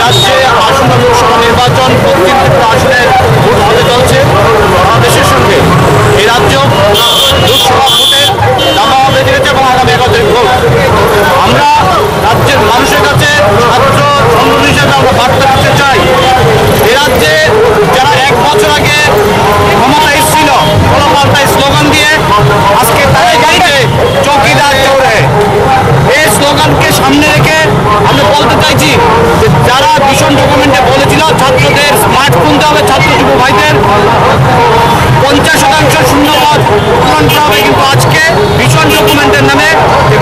রাজ্যে আসন্ন লোকসভা নির্বাচন পশ্চিম ত্রিপুরা আসনের ভোট হতে চলছে। সারা দেশের সঙ্গে এই রাজ্য লোকসভা ভোটের দাবা বেঁধে গেছে এবং আগামী 11 তারিখ ভোট। আমরা রাজ্যের মানুষের কাছে ছাত্র সংগঠন হিসেবে আমরা বার্তা দিতে চাই, এই রাজ্যে যারা 1 বছর আগে ক্ষমতা এসেছিল কোনো পাল্টাই স্লোগান দিয়ে, আজকে তাদের গাড়িতে চৌকিদার চৌড়ে, এই স্লোগানকে সামনে রেখে আমরা বলতে চাইছি যে যারা ভীষণ ডকুমেন্টে বলেছিল ছাত্রদের স্মার্টফোন দেওয়া হবে, ছাত্র যুব ভাইদের 50% শূন্যপদ পূরণ করা হবে, কিন্তু আজকে ভীষণ ডকুমেন্টের নামে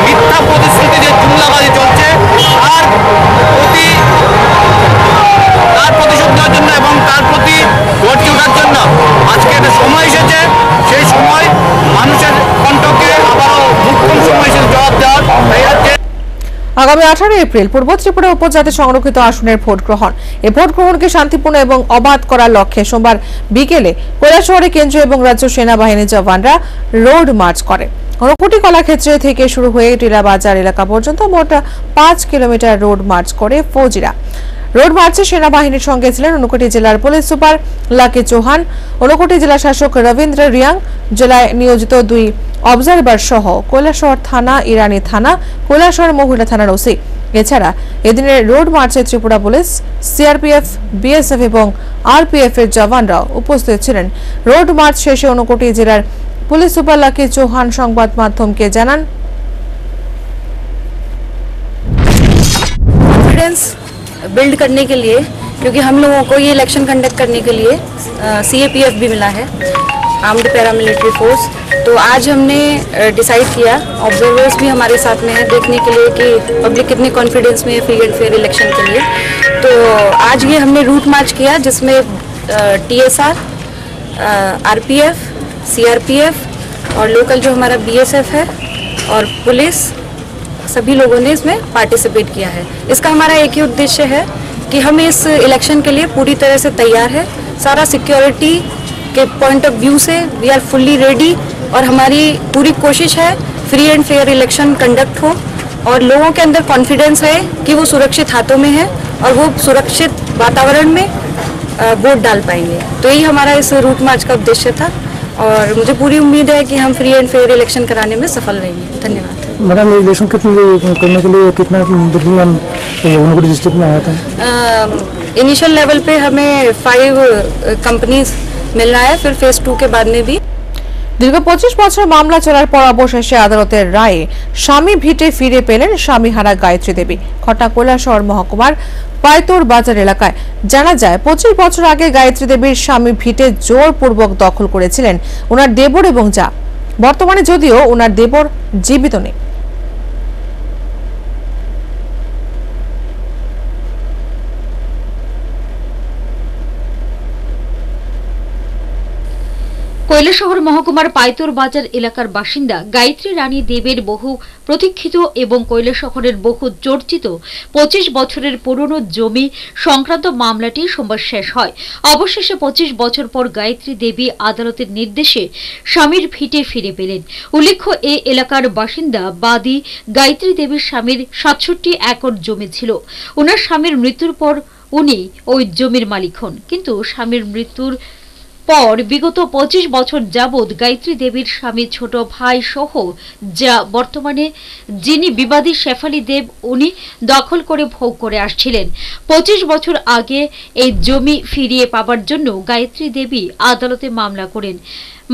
মিথ্যা প্রতিশ্রুতি যে জুমলাবাজি চলছে তার প্রতিশোধ নেওয়ার জন্য এবং তার প্রতি গর্জে ওঠার জন্য আজকে একটা সময় এসেছে। সেই সময় মানুষের কণ্ঠকে আবারও মুখ্যম সময় এসে জবাব দেওয়ার। আগামী 18 এপ্রিল পূর্ব ত্রিপুরা উপজাতি সংরক্ষিত আসনের ভোট গ্রহণ। এই ভোট গ্রহণকে শান্তিপূর্ণ এবং অবাধ করার লক্ষ্যে সোমবার বিকেলে কৈলাসহরে কেন্দ্রীয় এবং রাজ্য সেনাবাহিনীর জওয়ানরা রোড মার্চ করে। ঊনকোটি কলাক্ষেত্র থেকে শুরু হয়ে টিলা বাজার এলাকা পর্যন্ত মোট 5 কিলোমিটার রোড মার্চ করে ফৌজিরা। রোড মার্চে সেনাবাহিনীর সঙ্গে ছিলেন ঊনকোটি জেলার পুলিশ সুপার লাকি চৌহান, ঊনকোটি জেলা শাসক রবীন্দ্র রিয়াং, জেলায় নিয়োজিত 2 অবজারভার সহ কৈলাসহর থানা, ইরানি থানা, কৈলাসহর মহিলা থানার ওসি। এছাড়া এদিনের রোড মার্চে ত্রিপুরা পুলিশ, সিআরপিএফ, বিএসএফ এবং আরপিএফ এর জওয়ানরা উপস্থিত ছিলেন। রোড মার্চ শেষে ঊনকোটি জেলার পুলিশ সুপার লাকি চৌহান সংবাদ মাধ্যমকে জানান, कॉन्फिडेंस बिल्ड करने के लिए, क्योंकि हम लोगों को ये इलेक्शन कंडक्ट करने के लिए सीएपीएफ भी मिला है, आर्म्ड पैरामिलिट्री फोर्स। तो आज हमने डिसाइड किया, ऑब्जर्वर्स भी हमारे साथ में है देखने के लिए कि पब्लिक कितने कॉन्फिडेंस में है फ्री एंड फेयर इलेक्शन के लिए। तो आज ये हमने रूट मार्च किया जिसमें टीएसआर, आरपीएफ, सीआरपीएफ और लोकल जो हमारा बीएसएफ है और पुलिस, सभी लोगों ने इसमें पार्टिसिपेट किया है। इसका हमारा एक ही उद्देश्य है कि हम इस इलेक्शन के लिए पूरी तरह से तैयार है। सारा सिक्योरिटी के पॉइंट ऑफ व्यू से वी आर फुल्ली रेडी और हमारी पूरी कोशिश है free and fair election conduct हो और लोगों के अंदर कॉन्फिडेंस है कि वो सुरक्षित हाथों में है और वो सुरक्षित वातावरण में वोट डाल पाएंगे। तो यही हमारा इस रूट मार्च का उद्देश्य था और मुझे पूरी उम्मीद है कि हम फ्री एंड फेयर इलेक्शन कराने में सफल रहेंगे। धन्यवाद। मैडम, इलेक्शन करने के लिए कितना ऊनकोटी डिस्ट्रिक्ट में आया था? इनिशियल लेवल पे हमें 5 कंपनीज मिल रहा है, फिर फेज 2 के बाद में भी। দীর্ঘ 25 বছর মামলা চলার পর অবশেষে আদালতের রায়ে স্বামী ভিটে ফিরে পেলেন স্বামীহারা গায়ত্রী দেবী। ঘটনা কৈলাসহর মহকুমার পায়তোর বাজার এলাকায়। জানা যায় 25 বছর আগে গায়ত্রী দেবীর স্বামী ভিটে জোরপূর্বক দখল করেছিলেন ওনার দেবর এবং যা। বর্তমানে যদিও ওনার দেবর জীবিত নেই। কৈলাসহর মহকুমার পায়তোর বাজার এলাকার বাসিন্দা গায়ত্রী রানী দেবের বহু প্রতীক্ষিত এবং কৈলাসহরের বহু চর্চিত 25 বছরের পুরনো জমি সংক্রান্ত মামলাটি সোমবার শেষ হয়। অবশেষে 25 বছর পর গায়ত্রী দেবী আদালতের নির্দেশে স্বামীর ভিটে ফিরে পেলেন। উল্লেখ্য, এ এলাকার বাসিন্দা বাদী গায়ত্রী দেবীর স্বামীর 67 একর জমি ছিল। ওনার স্বামীর মৃত্যুর পর উনি ওই জমির মালিক হন, কিন্তু স্বামীর মৃত্যুর পর বিগত 25 বছর যাবৎ গায়ত্রী দেবীর স্বামী ছোট ভাই সহ যা বর্তমানে যিনি বিবাদী শেফালি দেব উনি দখল করে ভোগ করে আসছিলেন। 25 বছর আগে এই জমি ফিরিয়ে পাবার জন্য গায়ত্রী দেবী আদালতে মামলা করেন।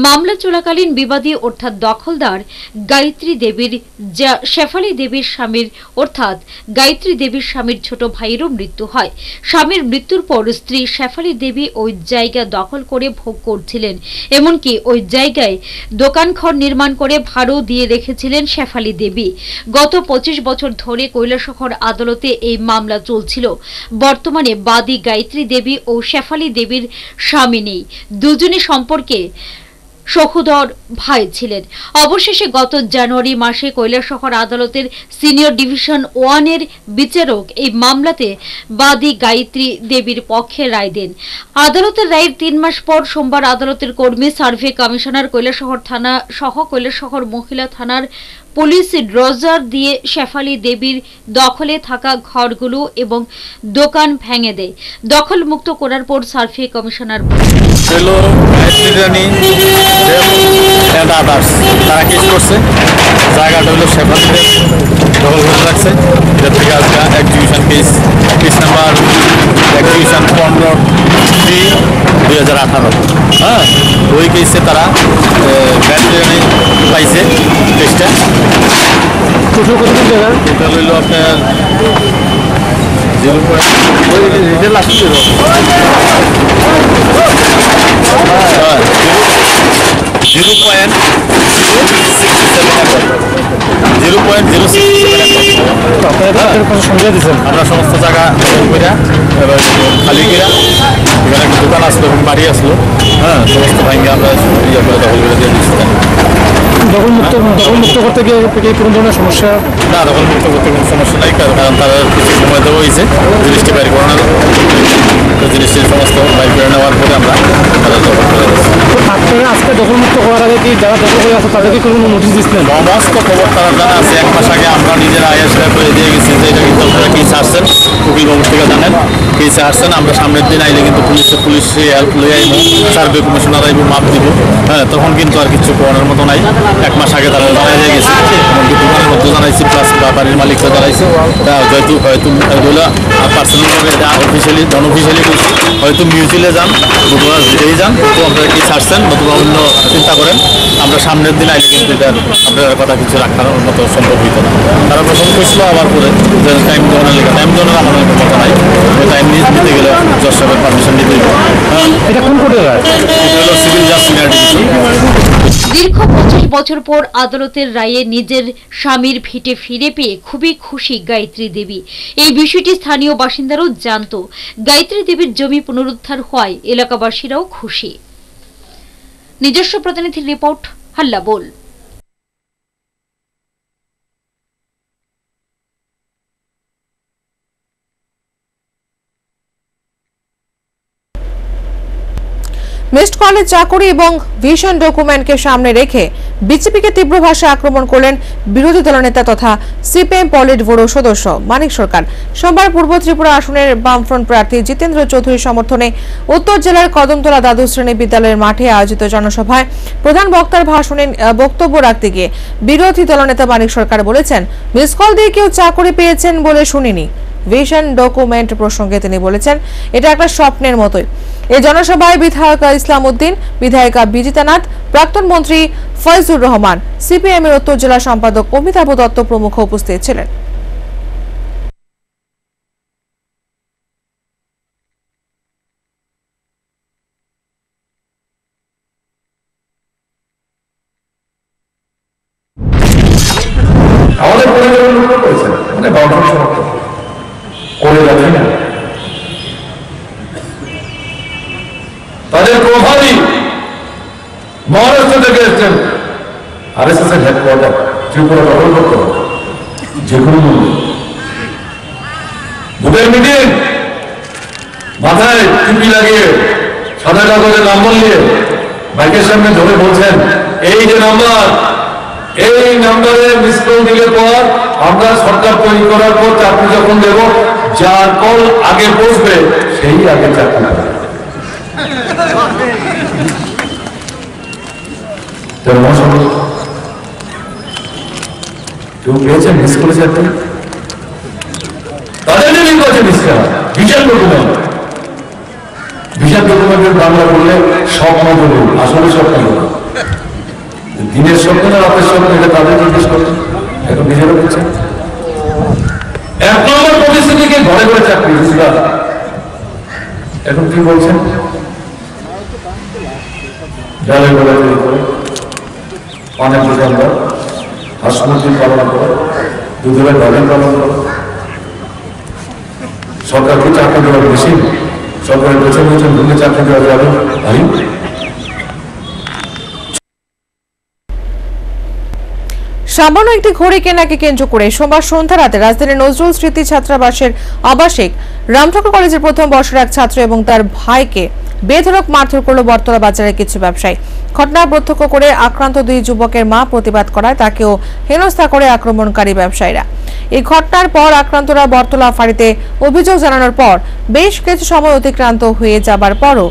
মামলা চলাকালীন বিবাদী অর্থাৎ দখলদার গায়ত্রী দেবীর যা শেফালি দেবীর স্বামীর অর্থাৎ গায়ত্রী দেবীর স্বামীর ছোট ভাইয়েরও মৃত্যু হয়। স্বামীর মৃত্যুর পর স্ত্রী শেফালি দেবী ওই জায়গা দখল করে ভোগ করছিলেন। এমনকি ওই জায়গায় দোকানঘর নির্মাণ করে ভাড়াও দিয়ে রেখেছিলেন শেফালি দেবী। গত 25 বছর ধরে কৈলাসহর আদালতে এই মামলা চলছিল। বর্তমানে বাদী গায়ত্রী দেবী ও শেফালি দেবীর স্বামী নেই। দুজনে সম্পর্কে সহোদর ভাই ছিলেন। অবশেষে গত জানুয়ারি মাসে কৈলাসহর আদালতের সিনিয়র ডিভিশন 1 এর বিচারক এই মামলাতে বাদী গায়ত্রী দেবীর পক্ষে রায় দেন। আদালতের রায়ের 3 মাস পর সোমবার আদালতের কর্মী সার্ভে কমিশনার কৈলাসহর থানা সহ কৈলাসহর মহিলা থানার পুলিশ ড্রজার দিয়ে শেফালি দেবীর দখলে থাকা ঘরগুলো এবং দোকান ভেঙে দেয়। দখল মুক্ত করার পর সার্ভে কমিশনার তারা কেস করছে, জায়গাটা হলো শেফালি দেব দখল করে রাখছে। এর থেকে আজকে এক্সিকিউশন কেস নাম্বার এক্সিকিউশন 15/3/2018। হ্যাঁ, ওই কেসে তারা গায়ত্রী পাইছে কেসটা। টোটাল হইল আপনার 0.067 আমরা সমস্ত জায়গা খালি কিরা এখানে একটা দোকান আসলো এবং বাড়ি আসলো। হ্যাঁ, সমস্ত ভাঙ্গে আমরা ইয়ে করে দখল করে দিয়ে দিচ্ছি। দখলমুক্ত করতে গিয়ে কোনো ধরনের সমস্যা না, দখলমুক্ত করতে কোনো সমস্যা নাই, কারণ তারা কিছু সময় দেওয়া হয়েছে জিনিসটি বাইর করানোর। জিনিসটি সমস্ত বাইর করে নেওয়ার পরে আমরা দখল করে দিচ্ছি। আপনারা আজকে দখলমুক্ত করার আগে কি যারা দখল করে আছে তাদেরকে কোনো নোটিশ দিচ্ছেন? সমস্ত খবর তারা জানা আছে। 1 মাস আগে আমরা নিজেরা আইএসআই করে দিয়ে গেছি যে এটা কিন্তু আপনারা কেসে আসছেন, উকিল বাবুর থেকে জানেন কেসে আসছেন। আমরা সামনের দিন আইলে কিন্তু পুলিশে হেল্প লয়ে আইব, সার্ভে কমিশনার আইব, মাপ দিব। হ্যাঁ, তখন কিন্তু আর কিছু করার মতো নাই। 1 মাস আগে তারা জানাই দিয়ে গেছে, এমনকি দোকানের মধ্যে জানাইছি, প্লাস বাড়ির মালিককে জানাইছে। হয়তো এগুলো পার্সোনালভাবে অফিসিয়ালি অনঅফিসিয়ালি করছি, হয়তো মিউচুয়ালে যান, নতুবা যেটাই যান, কিন্তু আপনারা কি ছাড়ছেন নতুবা অন্য চিন্তা করেন। আমরা সামনের দিন আইলে কিন্তু এটার আপনার কথা কিছু রাখার মতো সম্ভব হইত না। তারা প্রথম কইছিল, আবার করে টাইম দেওয়ার লেখা, টাইম দেওয়ার আমার কথা নাই। টাইম নিতে গেলে জজ সাহেবের পারমিশন নিতে হবে। এটা কোন কোর্টে হয়? এটা হলো সিভিল জাজ সিনিয়র ডিভিশন। দীর্ঘ 25 বছর পর আদালতের রায়ে নিজের স্বামীর ভিটে ফিরে পেয়ে খুবই খুশি গায়ত্রী দেবী। এই বিষয়টি স্থানীয় বাসিন্দারাও জানত। গায়ত্রী দেবীর জমি পুনরুদ্ধার হওয়ায় এলাকাবাসীরাও খুশি। নিজস্ব প্রতিনিধির রিপোর্ট, হাল্লা বল। মিসড কলের চাকরি এবং ভিশন ডকুমেন্টকে সামনে রেখে বিজেপিকে তীব্র ভাষায় আক্রমণ করলেন বিরোধী দলনেতা তথা সিপিএম পলিট ব্যুরো সদস্য মানিক সরকার। সোমবার পূর্ব ত্রিপুরা আসনের বামফ্রন্ট প্রার্থী জিতেন্দ্র চৌধুরীর সমর্থনে উত্তর জেলার কদমতলা দ্বাদশ শ্রেণী বিদ্যালয়ের মাঠে আয়োজিত জনসভায় প্রধান বক্তার ভাষণে বক্তব্য রাখতে গিয়ে বিরোধী দলনেতা মানিক সরকার বলেছেন, মিসড কল দিয়ে কেউ চাকরি পেয়েছেন বলে শুনিনি। ভিশন ডকুমেন্ট প্রসঙ্গে তিনি বলেছেন, এটা একটা স্বপ্নের মতোই। এই জনসভায় বিধায়ক ইসলাম উদ্দিন, বিধায়িকা বিজিতা নাথ, প্রাক্তন মন্ত্রী ফয়জুর রহমান, সিপিএম এর উত্তর জেলা সম্পাদক অমিতাভ দত্ত প্রমুখ উপস্থিত ছিলেন। আমাদের পরিবারের লোকরা করেছেন, মানে বাউন্ডারি সমর্থন করে রাখি না, তাদের প্রভাবই মহারাষ্ট্র থেকে এসছেন। আরএসএস এর হেডকোয়ার্টার ত্রিপুরা দখল করতে হবে যে কোনো মূল্যে। ভোটের মিটিং মাথায় টুপি লাগিয়ে সাদা কাগজের নাম্বার নিয়ে বাইকের সামনে ধরে বলছেন, এই যে নাম্বার, এই নাম্বারে মিস কল দিলে পর আমরা সরকার তৈরি করার পর চাকরি যখন দেব, যার কল আগে পৌঁছবে সেই আগে চাকরি পাবে। কেউ পেয়েছেন মিস করে চাকরি? তাদের নিয়ে করছে মিসটা বিশাল ডকুমেন্ট। বিশাল ডকুমেন্টের বাংলা বললে স্বপ্ন বলুন, আসলে স্বপ্ন বলুন, দিনের স্বপ্ন না রাতের স্বপ্ন, এটা তাদের জিজ্ঞেস করছেন, এখন নিজেরা বলছেন। এক নম্বর পরিস্থিতিকে ঘরে ঘরে চাকরি বুঝলাম, এখন কি বলছেন? ডালের গোলা তৈরি করে, অনেক দোকানদার হাঁস মুরগি পালন করে, দুধের বাগান পালন করে। সরকারকে চাকরি দেওয়ার বেশি, সরকারের পেছন পেছন ঘুরে চাকরি দেওয়া যাবে ভাই। সামান্য একটি ঘড়ি কেনাকে কেন্দ্র করে সোমবার সন্ধ্যা রাতে রাজধানীর নজরুল স্মৃতি ছাত্রাবাসের আবাসিক রামঠাকুর কলেজের প্রথম বর্ষের এক ছাত্র এবং তার ভাইকে বেধড়ক মারধর করল বটতলা বাজারের কিছু ব্যবসায়ী। ঘটনা প্রত্যক্ষ করে আক্রান্ত দুই যুবকের মা প্রতিবাদ করায় তাকেও হেনস্থা করে আক্রমণকারী ব্যবসায়ীরা। এই ঘটনার পর আক্রান্তরা বটতলা ফাঁড়িতে অভিযোগ জানানোর পর বেশ কিছু সময় অতিক্রান্ত হয়ে যাবার পরও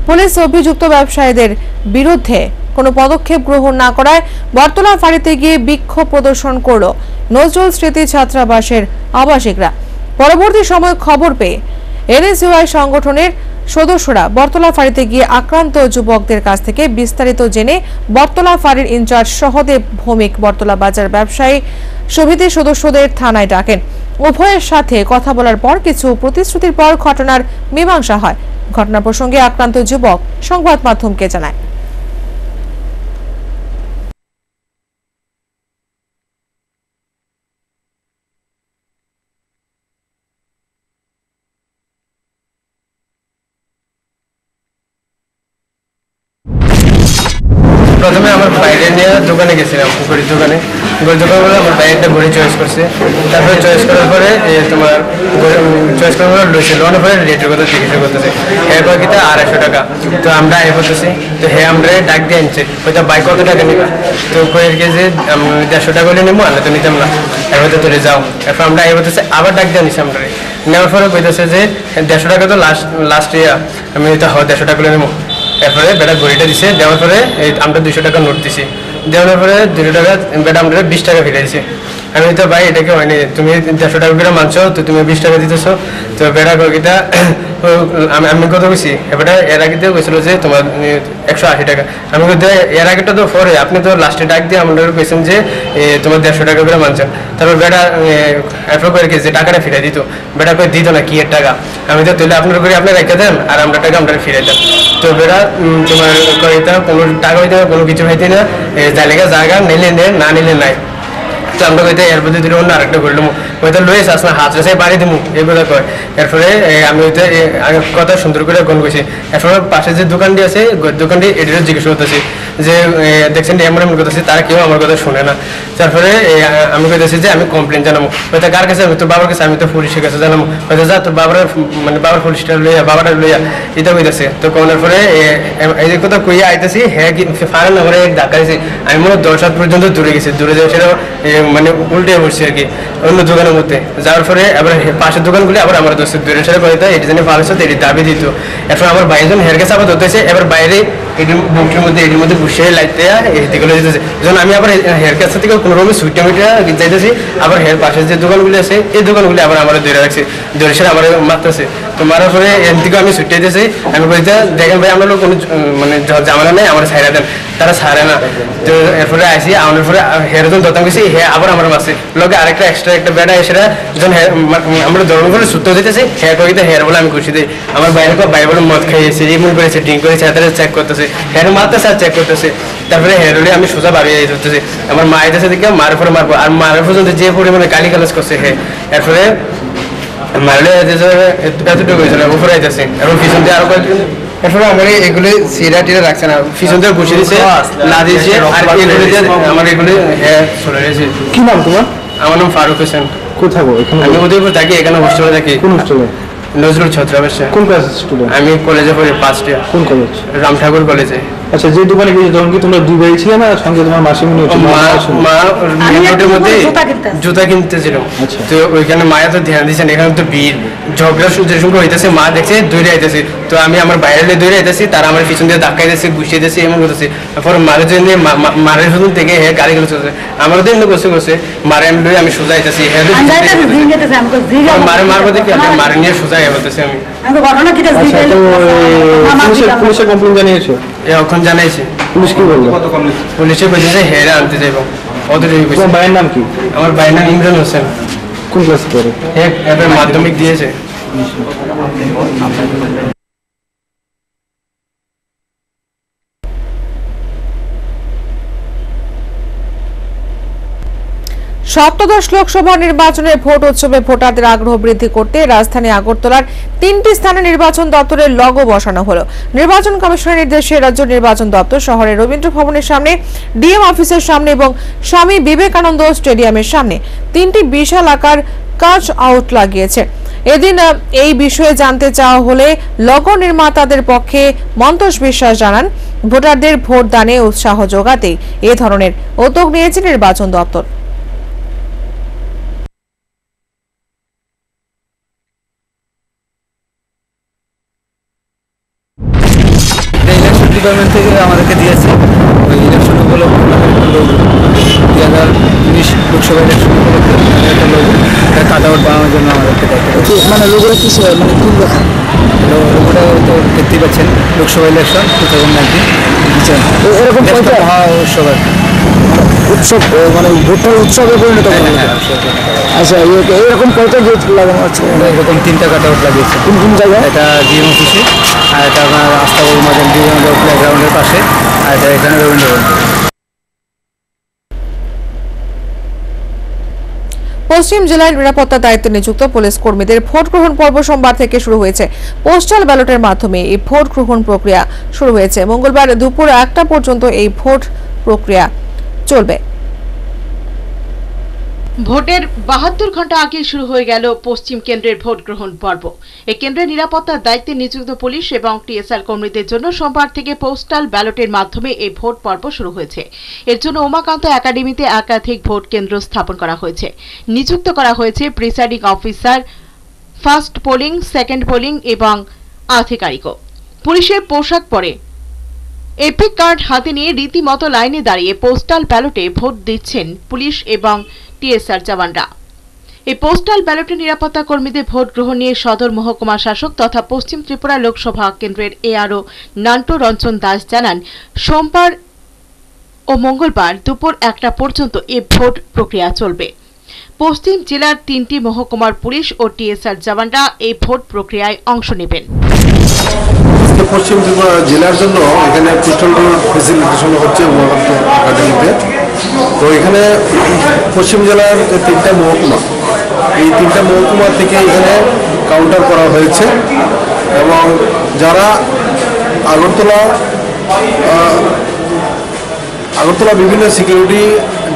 পুলিশ অভিযুক্ত ব্যবসায়ীদের বিরুদ্ধে কোনো পদক্ষেপ গ্রহণ না করায় বটতলা ফাঁড়িতে গিয়ে বিক্ষোভ প্রদর্শন করল নজরুল স্মৃতি ছাত্রাবাসের আবাসিকরা। পরবর্তী সময় খবর পেয়ে এনএসইউআই সংগঠনের সদস্যরা বটতলা ফাঁড়িতে গিয়ে আক্রান্ত যুবকদের কাছ থেকে বিস্তারিত জেনে বটতলা ফাঁড়ির ইনচার্জ সহদেব ভৌমিক বটতলা বাজার ব্যবসায়ী সমিতির সদস্যদের থানায় ডাকেন। উভয়ের সাথে কথা বলার পর কিছু প্রতিশ্রুতির পর ঘটনার মীমাংসা হয়। ঘটনা প্রসঙ্গে আক্রান্ত যুবক সংবাদ মাধ্যমকে জানায়, প্রথমে আমার বাইরে নিয়ে দোকানে গেছিলাম, ঘড়ির দোকানে। ঘড়ির দোকানে বলে আমার বাইরে একটা ঘড়ি চয়েস করছে। তারপরে চয়েস করার পরে তোমার চয়েস করার পরে লইছে, লোনের পরে রেটের কথা জিজ্ঞাসা করতেছে। এরপর কি তা 250 টাকা। তো আমরা এ করতেছি, তো হে আমরা ডাক দিয়ে আনছে, হয়তো বাইক কত টাকা নিবা? তো কয়ের যে 150 টাকা করে নেবো, আনলে তো নিতাম না, এবার তো তোরে যাও। এরপর আমরা এ করতেছে, আবার ডাক দিয়ে আনিছি। আমরা নেওয়ার পরে কইতেছে যে 150 টাকা তো লাস্ট ইয়া, আমি তো 150 টাকা করে নেবো। এরপরে বেটা ঘড়িটা দিছে, দেওয়ার পরে আমরা 200 টাকা নোট দিছি। দেওয়ার পরে 200 টাকা বেটা আমরা 20 টাকা ফিরে দিছি। আমি তো ভাই এটাকে হয়নি, তুমি 150 টাকা করে মানছো, তো তুমি 20 টাকা দিতেছো। তো বেটা কইটা আমি কত কইছি, এবারে এর আগে দিয়ে কইছিল যে তোমার 180 টাকা। আমি কইতে এর আগেটা তো পরে, আপনি তো লাস্টে ডাক দিয়ে আমাদের কইছেন যে তোমার 150 টাকা করে মানছেন। তারপর বেটা এরপর করে যে টাকাটা ফিরে দিত, বেটা কই দিত না কি এর টাকা। আমি তো তাহলে আপনার করে আপনি রেখে দেন আর আমরা টাকা আমরা ফিরে দেন। তো বেটা তোমার কইতা কোনো টাকা হইতে কোনো কিছু হইতে না, জায়গা নিলে নেন, না নিলে নাই। তো আমরা কইতে এর মধ্যে দিলে অন্য আরেকটা করলাম, ওইটা লয়েছে আসলে হাত রেসে বাড়ি দিমু এগুলো কয়। এরপরে আমি ওইটা কথা সুন্দর করে গণ করছি। এরপরে পাশে যে দোকানটি আছে দোকানটি এটিরও জিজ্ঞেস করতেছি যে দেখছেন এমন এমন করতেছি, তারা কেউ আমার কথা শুনে না। তারপরে আমি কইতেছি যে আমি কমপ্লেন জানাবো। হয়তো কার কাছে? তোর বাবার কাছে। আমি তো পুলিশের কাছে জানাবো। হয়তো যা তোর বাবার মানে বাবার পুলিশটা লইয়া বাবাটা লইয়া এটা হইতেছে। তো কোনের পরে এই কথা কইয়া আইতেছি, হ্যাঁ ফারেন আমার এক ধাক্কা দিয়েছি। আমি মনে হয় 10 হাত পর্যন্ত দূরে গেছি, দূরে যাওয়া সেটা মানে উল্টে পড়ছি আর কি অন্য দোকানের মধ্যে। যাওয়ার পরে আবার পাশের দোকানগুলি আবার আমার দোষের দূরের সাথে কইতে এটি জানি ভালো সাথে এটি দাবি দিত। এরপর আমার বাইজন হেয়ার কাছে আবার ধরতেছে, এবার বাইরে এটির বুকটির মধ্যে এটির মধ্যে বসিয়ে লাইতে এদিকে যেতেছে। যখন আমি আবার হেয়ার কাছে থেকে কোনো রকম সুইটা মিটা যাইতেছি, আবার হেয়ার পাশের যে দোকানগুলি আছে এই দোকানগুলি আবার আমার ধরে রাখছে, ধরে সেটা আমার মারতেছে। তো মারার পরে এর থেকে আমি ছুটে দিয়েছি। আমি বলতে দেখেন ভাই আমরা কোনো মানে জামানা নেই, আমার ছাইরা দেন। তারা ছাড়ে না। তো এরপরে আইসি আমার পরে হেয়ার যখন ধরতাম গেছি, হ্যাঁ আবার আমার মাসে লোকে আরেকটা এক্সট্রা একটা বেড়া সেটা যখন আমরা ধরন করে সুতো দিতেছি, হেয়ার করে হেয়ার বলে আমি খুশি দিই। আমার বাইরে বাইরে বলে মদ খাইয়েছে, এমন করেছে, ড্রিঙ্ক করেছে, তারা চেক করতেছে, হেয়ার মারতেছে আর চেক করতেছে। তারপরে হেয়ার হলে আমি সোজা বাড়িয়ে ধরতেছি। আমার মায়ের কাছে দেখে মার পরে মারবো, আর মারের পর্যন্ত যে পরিমাণে গালি গালাজ করছে হ্যাঁ। এরপরে মারলে এতটুকু হয়েছিল উপরে আইতেছে, এবং পিছন দিয়ে আরো কয়েকজন। এরপরে আমার এগুলি সিরা টিরা রাখছে না, পিছন দিয়ে বসে দিচ্ছে, লা দিয়েছে, আর এগুলি দিয়ে আমার এগুলি হ্যাঁ চলে গেছে। কি নাম তোমার? আমার নাম ফারুক হোসেন। কোথায় এখানে? আমি উদয়পুর থাকি, এখানে হোস্টেলে থাকি। কোন হোস্টেলে? নজরুল ছত্রাবাসে। কোন ক্লাসের স্টুডেন্ট? আমি কলেজে পড়ি 1st ইয়ার। কোন কলেজ? রাম ঠাকুর কলেজে। আচ্ছা, যে দোকানে গিয়ে তখন কি তোমরা দুই ভাই ছিলে না সঙ্গে তোমার মাসিমণি হচ্ছে? মা রোডের মধ্যে জুতা কিনতেছিল। তো ওইখানে মায়া তো ধ্যান দিচ্ছেন, এখানে তো ভিড় ঝগড়া যেরকম হইতেছে, মা দেখছে দৌড়ে আইতেছে। তো আমি আমার বাইরে দৌড়ে আইতেছি, তারা আমার পিছন দিয়ে ধাক্কা দিতেছে, গুছিয়ে দিতেছে, এমন করতেছে। তারপর মারের জন্য মারের শুধু থেকে হ্যাঁ গাড়ি গুলো চলছে, আমারও তো এমনি বসে বসে মারে আমি লই আমি সোজা আইতেছি। মারে মারবো দেখি মারে নিয়ে সোজা বলতেছি আমি। পুলিশে কমপ্লেন জানিয়েছো? এখন জানাইছে। পুলিশ কি বললো? পুলিশে বলছে হেরে আনতে যাইব। তোমার ভাইয়ের নাম কি? আমার ভাইয়ের নাম ইমরান হোসেন। কোন ক্লাসে পড়ে? এবার মাধ্যমিক দিয়েছে। সপ্তদশ লোকসভা নির্বাচনের ভোট উৎসবে ভোটারদের আগ্রহ বৃদ্ধি করতে রাজধানী আগরতলার 3টি স্থানে নির্বাচন দপ্তরের লগো বসানো হলো। নির্বাচন কমিশনের নির্দেশে রাজ্য নির্বাচন দপ্তর শহরের রবীন্দ্র ভবনের সামনে, ডিএম অফিসের সামনে এবং স্বামী বিবেকানন্দ স্টেডিয়ামের সামনে 3টি বিশাল আকার কাচ আউট লাগিয়েছে। এদিন এই বিষয়ে জানতে চাওয়া হলে লগো নির্মাতাদের পক্ষে মন্তোষ বিশ্বাস জানান, ভোটারদের ভোট দানে উৎসাহ যোগাতে এ ধরনের উদ্যোগ নিয়েছে নির্বাচন দপ্তর। ডিপার্টমেন্ট থেকে আমাদেরকে দিয়েছে ওই ইলেকশন উপলক্ষে 2019 লোকসভা ইলেকশন উপলক্ষে একটা লোগো কাট আউট বানানোর জন্য আমাদেরকে দায়িত্ব। মানে লোগোটা কি মানে কি লেখা? লোগোটা তো দেখতেই পাচ্ছেন, লোকসভা ইলেকশন 2019 এরকম উৎসব উৎসব মানে ভোটার উৎসবে পরিণত করে। আচ্ছা, এরকম কয়টা গেট লাগানো আছে? এরকম 3টা কাট আউট লাগিয়েছে। কোন কোন জায়গায়? এটা ডিএম অফিসে, আর এটা আপনার আস্তাবল ময়দান বিবেকানন্দ প্লেগ্রাউন্ডের পাশে, আর এটা এখানে রবীন্দ্র ভবন। পশ্চিম জেলায় নিরাপত্তা দায়িত্বে নিযুক্ত পুলিশ কর্মীদের ভোট গ্রহণ পর্ব সোমবার থেকে শুরু হয়েছে। পোস্টাল ব্যালটের মাধ্যমে এই ভোট গ্রহণ প্রক্রিয়া শুরু হয়েছে। মঙ্গলবার দুপুর 1টা পর্যন্ত এই ভোট প্রক্রিয়া চলবে। ভোটের 72 ঘন্টা আগে শুরু হয়ে গেল পশ্চিম কেন্দ্রের ভোট গ্রহণ পর্ব। এই কেন্দ্রের নিরাপত্তার দায়িত্বে নিযুক্ত পুলিশ এবং টিএসআর কর্মীদের জন্য সোমবার থেকে পোস্টাল ব্যালটের মাধ্যমে এই ভোট পর্ব শুরু হয়েছে। এর জন্য উমাকান্ত একাডেমিতে একাধিক ভোট কেন্দ্র স্থাপন করা হয়েছে। নিযুক্ত করা হয়েছে presiding officer, first polling, second polling এবং আধিকারিকও। পুলিশের পোশাক পরে এপিক কার্ড হাতে নিয়ে রীতিমতো লাইনে দাঁড়িয়ে পোস্টাল ব্যালটে ভোট দিচ্ছেন পুলিশ এবং টিএসআর জওয়ানরা। এই পোস্টাল ব্যালটে নিরাপত্তা কর্মীদের ভোট গ্রহণ নিয়ে সদর মহকুমা শাসক তথা পশ্চিম ত্রিপুরা লোকসভা কেন্দ্রের এআরও নান্টু রঞ্জন দাস জানান, সোমবার ও মঙ্গলবার দুপুর 1টা পর্যন্ত এই ভোট প্রক্রিয়া চলবে। পশ্চিম জেলার 3টি মহকুমার পুলিশ ও টিএসআর জওয়ানরা এই ভোট প্রক্রিয়ায় অংশ নেবেন। পশ্চিম ত্রিপুরা জেলার জন্য এখানে পোস্টাল ফেসিলিটেশন হচ্ছে উমাকান্ত একাডেমিতে। তো এখানে পশ্চিম জেলার 3টা মহকুমা এই 3টা মহকুমা থেকে এখানে কাউন্টার করা হয়েছে এবং যারা আগরতলা বিভিন্ন সিকিউরিটি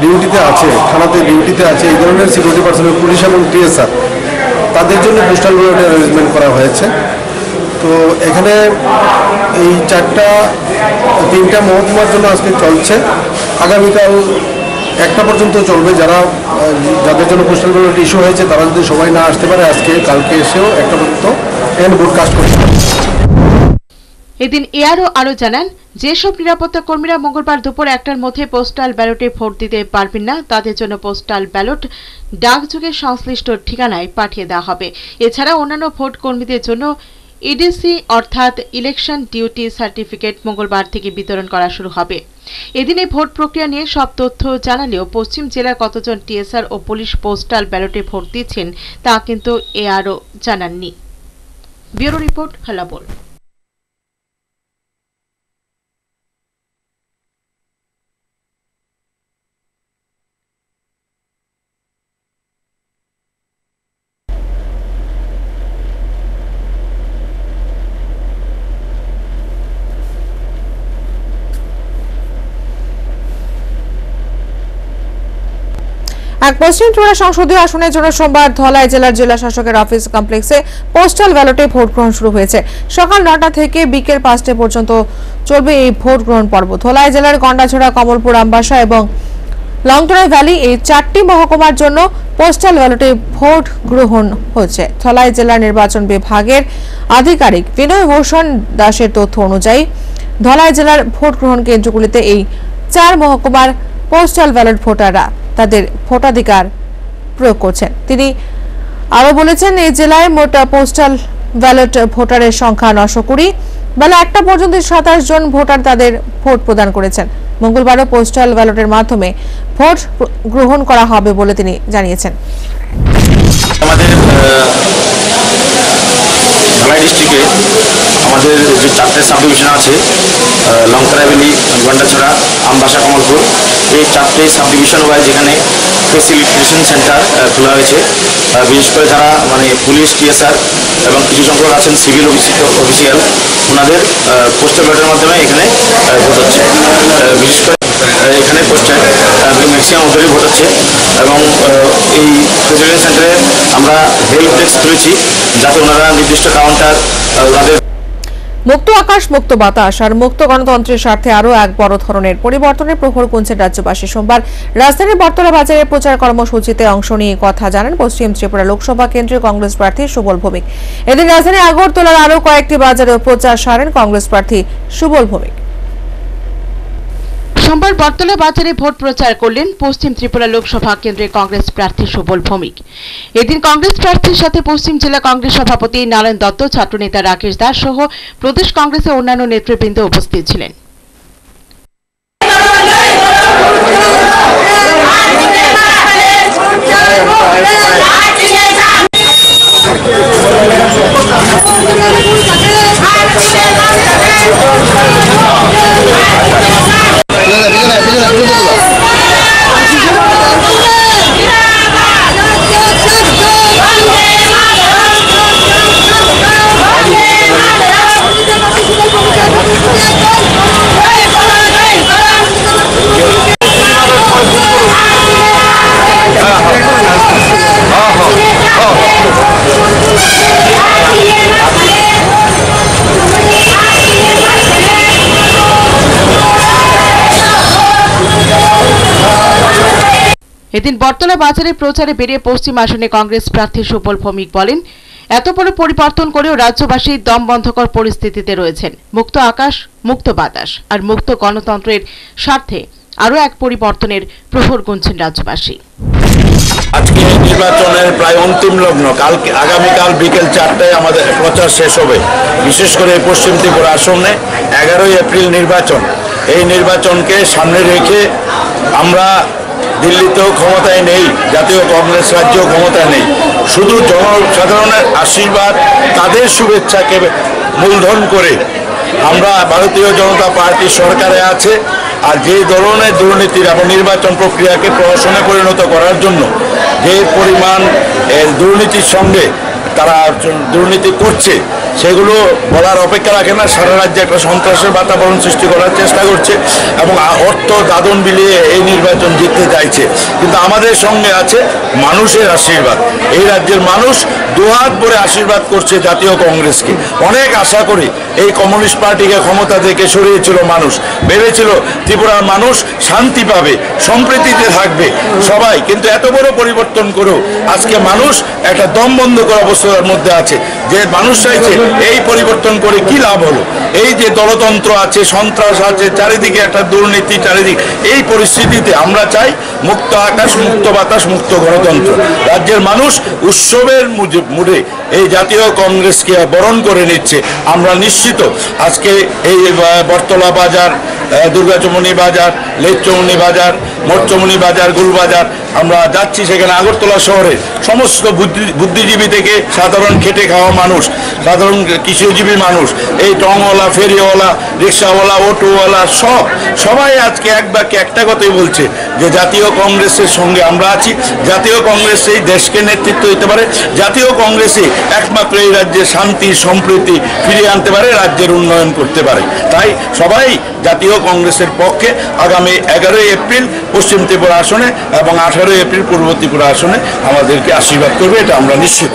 ডিউটিতে আছে, থানাতে ডিউটিতে আছে, এই ধরনের সিকিউরিটি পার্সোনাল, পুলিশ এবং টিএসআর, তাদের জন্য পোস্টাল ব্যালটের অ্যারেঞ্জমেন্ট করা হয়েছে। তো এখানে এই 3টা মহকুমার জন্য আজকে চলছে, আগামীকাল 1টা পর্যন্ত চলবে। যাদের জন্য পোস্টাল ব্যালট ইস্যু হয়েছে তারা যদি সবাই না আসতে পারে, আজকে কালকে এসেও 1টা পর্যন্ত এন্ড ভোট কাস্ট করতে পারে। এদিন এআরও আরও জানান, যেসব নিরাপত্তা কর্মীরা মঙ্গলবার দুপুর 1টার মধ্যে পোস্টাল ব্যালটে ভোট দিতে পারবেন না, তাদের জন্য পোস্টাল ব্যালট ডাকযোগে সংশ্লিষ্ট ঠিকানায় পাঠিয়ে দেওয়া হবে। এছাড়া অন্যান্য ভোট কর্মীদের জন্য ইডিসি অর্থাৎ ইলেকশন ডিউটি সার্টিফিকেট মঙ্গলবার থেকে বিতরণ করা শুরু হবে। এদিন এই ভোট প্রক্রিয়া নিয়ে সব তথ্য জানালেও পশ্চিম জেলার কতজন টিএসআর ও পুলিশ পোস্টাল ব্যালটে ভোট দিচ্ছেন তা কিন্তু এআরও জানাননি। Bureau report, Halabol. এক পশ্চিম ত্রিপুরা সংসদীয় আসনের জন্য সোমবার ধলাই জেলার জেলা শাসকের অফিস কমপ্লেক্সে পোস্টাল ব্যালটে ভোট গ্রহণ শুরু হয়েছে। সকাল 9টা থেকে বিকেল 5টা পর্যন্ত চলবে এই ভোট গ্রহণ পর্ব। ধলাই জেলার গন্ডাছড়া, কমলপুর, আমবাসা এবং লংতরা ভ্যালি এই 4টি মহকুমার জন্য পোস্টাল ব্যালটে ভোট গ্রহণ হচ্ছে। ধলাই জেলার নির্বাচন বিভাগের আধিকারিক বিনয় ভূষণ দাসের তথ্য অনুযায়ী ধলাই জেলার ভোট গ্রহণ কেন্দ্রগুলিতে এই 4 মহকুমার পোস্টাল ব্যালট ভোটাররা তাদের ভোটাধিকার প্রয়োগ করছেন। তিনি আরো বলেছেন, এই জেলায় মোট পোস্টাল ব্যালট ভোটারের সংখ্যা 920। বেলা 1টা পর্যন্ত 27 জন ভোটার তাদের ভোট প্রদান করেছেন। মঙ্গলবারও পোস্টাল ব্যালটের মাধ্যমে ভোট গ্রহণ করা হবে বলে তিনি জানিয়েছেন। আমাদের ধলাই ডিস্ট্রিক্টে আমাদের যে 4টে সাব ডিভিশন আছে, লংতরা ভ্যালি, গন্ডাছড়া, আমবাসা, কমলপুর, এই 4টে সাব ডিভিশন ওয়াইজ এখানে ফেসিলিটেশন সেন্টার খোলা হয়েছে। বিশেষ করে যারা পুলিশ, টিএসআর এবং কিছু সংখ্যক আছেন সিভিল অফিসিয়াল, ওনাদের পোস্টাল ব্যালটের মাধ্যমে এখানে ভোট হচ্ছে। বিশেষ করে এখানে পোস্টাল ম্যাক্সিমাম ওদেরই ভোট হচ্ছে এবং এই ফেসিলিটেশন সেন্টারে আমরা হেল্প ডেস্ক খুলেছি যাতে ওনারা নির্দিষ্ট কাউন্টার ওনাদের মুক্ত আকাশ, মুক্ত বাতাস আর মুক্ত গণতন্ত্রের স্বার্থে আরো এক বড় ধরনের পরিবর্তনের প্রহর গুনছেন রাজ্যবাসী। সোমবার রাজধানীর বটতলা বাজারে প্রচার কর্মসূচিতে অংশ নিয়ে কথা জানান পশ্চিম ত্রিপুরা লোকসভা কেন্দ্রের কংগ্রেস প্রার্থী সুবল ভৌমিক। এদিন রাজধানীর আগরতলার আরো কয়েকটি বাজারে প্রচার সারেন কংগ্রেস প্রার্থী সুবল ভৌমিক। সোমবার বটতলা বাজারে ভোট প্রচার করলেন পশ্চিম ত্রিপুরা লোকসভা কেন্দ্রের কংগ্রেস প্রার্থী সুবল ভৌমিক। এদিন কংগ্রেস প্রার্থীর সাথে পশ্চিম জেলা কংগ্রেস সভাপতি নারায়ণ দত্ত, ছাত্রনেতা রাকেশ দাস সহ প্রদেশ কংগ্রেসের অন্যান্য নেতৃবৃন্দ উপস্থিত ছিলেন। এদিন বটতলা বাজারে প্রচারে বেরিয়ে পশ্চিম আসনে কংগ্রেস প্রার্থী সুবল ভৌমিক বলেন, এত বড় পরিবর্তন করেও রাজ্যবাসী দমবন্ধকর পরিস্থিতিতে রয়েছেন। মুক্ত আকাশ, মুক্ত বাতাস আর মুক্ত গণতন্ত্রের স্বার্থে আরো এক পরিবর্তনের প্রহর গুনছেন রাজ্যবাসী। আজকে নির্বাচনের প্রায় অন্তিম লগ্ন, আগামীকাল বিকেল 4টায় আমাদের প্রচার শেষ হবে। বিশেষ করে পশ্চিম ত্রিপুরা আসনে 11ই এপ্রিল নির্বাচন। এই নির্বাচনকে সামনে রেখে আমরা দিল্লিতেও ক্ষমতায় নেই, জাতীয় কংগ্রেস রাজ্যেও ক্ষমতায় নেই, শুধু জনসাধারণের আশীর্বাদ, তাদের শুভেচ্ছাকে মূলধন করে আমরা ভারতীয় জনতা পার্টি সরকারে আছে। আর যে ধরনের দুর্নীতির এবং নির্বাচন প্রক্রিয়াকে প্রহসনে পরিণত করার জন্য যে পরিমাণ দুর্নীতির সঙ্গে তারা দুর্নীতি করছে সেগুলো বলার অপেক্ষা রাখে না। সারা রাজ্যে একটা সন্ত্রাসের বাতাবরণ সৃষ্টি করার চেষ্টা করছে এবং অর্থ দাদন বিলিয়ে এই নির্বাচন জিততে চাইছে। কিন্তু আমাদের সঙ্গে আছে মানুষের আশীর্বাদ। এই রাজ্যের মানুষ দুহাত ভরে আশীর্বাদ করছে জাতীয় কংগ্রেসকে। অনেক আশা করি এই কমিউনিস্ট পার্টিকে ক্ষমতা থেকে সরিয়েছিল মানুষ, ভেবেছিল ত্রিপুরার মানুষ শান্তি পাবে, সম্প্রীতিতে থাকবে সবাই, কিন্তু এত বড় পরিবর্তন করেও আজকে মানুষ একটা দম বন্ধ করা অবস্থার মধ্যে আছে। যে মানুষ চাইছে এই পরিবর্তন করে কি লাভ হলো? এই যে দলতন্ত্র আছে, সন্ত্রাস আছে, চারিদিকে একটা দুর্নীতি চারিদিক, এই পরিস্থিতিতে আমরা চাই মুক্ত আকাশ, মুক্ত বাতাস, মুক্ত গণতন্ত্র। রাজ্যের মানুষ উৎসবের মুডে এই জাতীয় কংগ্রেসকে বরণ করে নিচ্ছে। আমরা নিশ্চিত আজকে এই বটতলা বাজার, দুর্গাচমনি বাজার, লেকচমনি বাজার, মোটচমনি বাজার, গুলবাজার আমরা যাচ্ছি, সেখানে আগরতলা শহরে সমস্ত বুদ্ধিজীবী থেকে সাধারণ খেটে খাওয়া মানুষ, সাধারণ কৃষিজীবী মানুষ, এই টংওয়ালা, ফেরিওয়ালা, রিক্সাওয়ালা, অটোওয়ালা সবাই আজকে এক বাক্যে একটা কথাই বলছে যে জাতীয় কংগ্রেসের সঙ্গে আমরা আছি। জাতীয় কংগ্রেস এই দেশকে নেতৃত্ব দিতে পারে, জাতীয় কংগ্রেসই একমাত্র এই রাজ্যে শান্তি সম্প্রীতি ফিরিয়ে আনতে পারে, রাজ্যের উন্নয়ন করতে পারে। তাই সবাই জাতীয় কংগ্রেসের পক্ষে আগামী 11 এপ্রিল পশ্চিম ত্রিপুরা আসনে এবং 18 এপ্রিল পূর্ব ত্রিপুরা আসনে আমাদেরকে আশীর্বাদ করবে, এটা আমরা নিশ্চিত।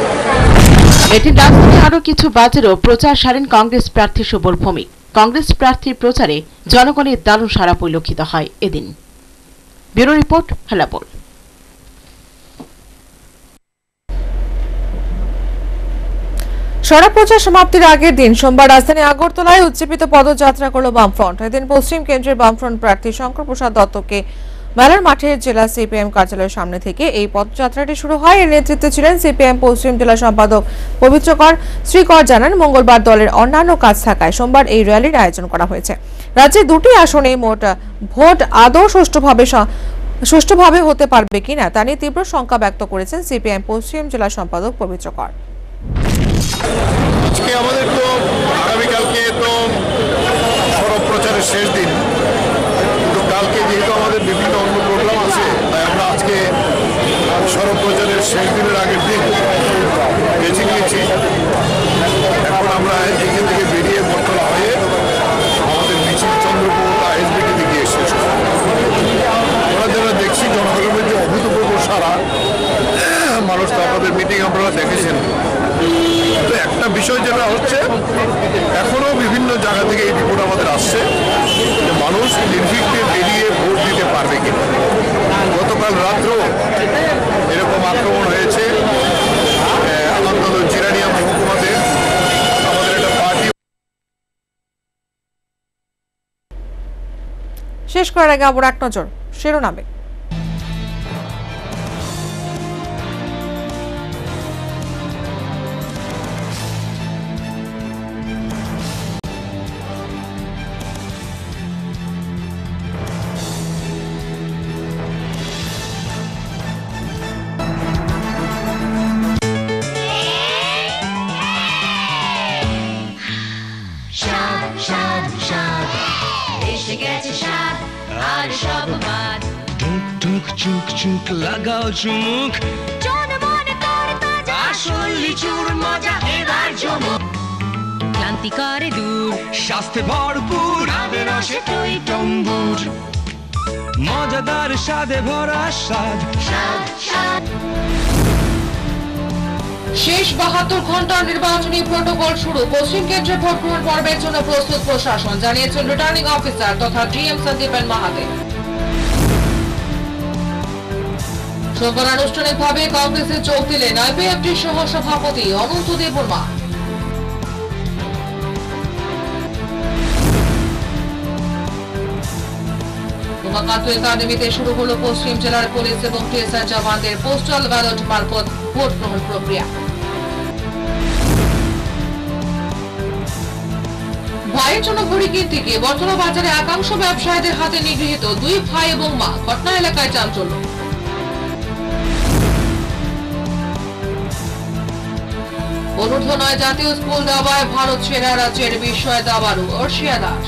এটি রাজধানী আরো কিছু বাজারেও প্রচার সারেন কংগ্রেস প্রার্থী সুবল ভৌমিক। কংগ্রেস প্রার্থীর প্রচারে জনগণের দারুণ সাড়া পরিলক্ষিত হয় এদিন। Bureau report, Helabol. সড়ক প্রচার সমাপ্তির আগের দিন সোমবার রাজধানী আগরতলায় উজ্জীবিত পদযাত্রা করল বামফ্রন্ট। এদিন পশ্চিম কেন্দ্রের বামফ্রন্ট প্রার্থী শঙ্কর প্রসাদ দত্তকে মেলার মাঠের জেলা সিপিএম কার্যালয়ের সামনে থেকে এই পদযাত্রাটি শুরু হয়। এর নেতৃত্বে ছিলেন সিপিএম পশ্চিম জেলা সম্পাদক পবিত্র কর। শ্রী কর জানান, মঙ্গলবার দলের অন্যান্য কাজ থাকায় সোমবার এই র্যালির আয়োজন করা হয়েছে। রাজ্যে দুটি আসনে মোট ভোট আদৌ সুষ্ঠুভাবে হতে পারবে কিনা তা নিয়ে তীব্র শঙ্কা ব্যক্ত করেছেন সিপিএম পশ্চিম জেলা সম্পাদক পবিত্র কর। আজকে আমাদের তো আগামীকালকে তো সড়ক প্রচারের শেষ দিন, কিন্তু কালকে যেহেতু আমাদের বিভিন্ন অন্য প্রোগ্রাম আছে তাই আমরা আজকে সড়ক প্রচারের শেষ দিনের আগের দিন বেছে নিয়েছি। এখন আমরা এখান থেকে বেরিয়ে বটতলা হয়ে আমাদের মিছিল চন্দ্রপুর আইএসবিটি দিকে শেষ করব। আমরা যারা দেখছি জনগণের মধ্যে অভূতপূর্ব সারা, মানুষ তো আপনাদের মিটিং আপনারা দেখেছেন। তো একটা বিষয় যেটা হচ্ছে, এখনো বিভিন্ন জায়গা থেকে এই রিপোর্ট আমাদের আসছে যে মানুষ নির্ভীককে বেরিয়ে ভোট দিতে পারবে কিনা। গতকাল রাত্রেও এরকম আক্রমণ হয়েছে অন্তত জিরানিয়া মহকুমাতে। আমাদের একটা পার্টি শেষ করার আগে আবার এক নজর শিরোনামে। চুক চুক লাগাও চুমুক, আসল লিচুর মজা এবার জমুক। ক্লান্তি করে দূর, স্বাস্থ্যে ভরপুর, রসে টই টম্বুর, মজাদার স্বাদে ভরা স্বাদ। শেষ 72 ঘন্টার নির্বাচনী প্রটোকল শুরু। পশ্চিম কেন্দ্রে ভোট গ্রহণ পর্বের জন্য প্রস্তুত প্রশাসন, জানিয়েছেন রিটার্নিং অফিসার তথা ডিএম সন্দীপেন মাহাতে। সোমবার আনুষ্ঠানিকভাবে কংগ্রেসে যোগ দিলেন আইপিএফটি সহ সভাপতি অনন্ত দেববর্মা। উমাকান্ত একাডেমিতে শুরু হলো পশ্চিম জেলার পুলিশ এবং টিএসআর জওয়ানদের পোস্টাল ব্যালট মারফত ভোট গ্রহণ প্রক্রিয়া। ভয়ের জন্য ঘড়ি কিনতে গিয়ে বটতলা বাজারে একাংশ ব্যবসায়ীদের হাতে নিগৃহীত 2 ভাই এবং মা, ঘটনা এলাকায় চাঞ্চল্য। অনূর্ধ্ব 9 জাতীয় স্কুল দাবায় ভারত সেরা, রাজ্যের বিস্ময় দাবারু অর্ষিয়া দাস।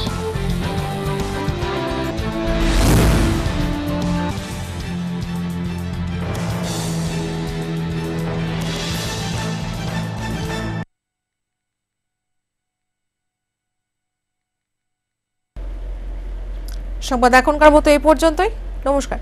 সংবাদ এখনকার মতো এই পর্যন্তই। নমস্কার।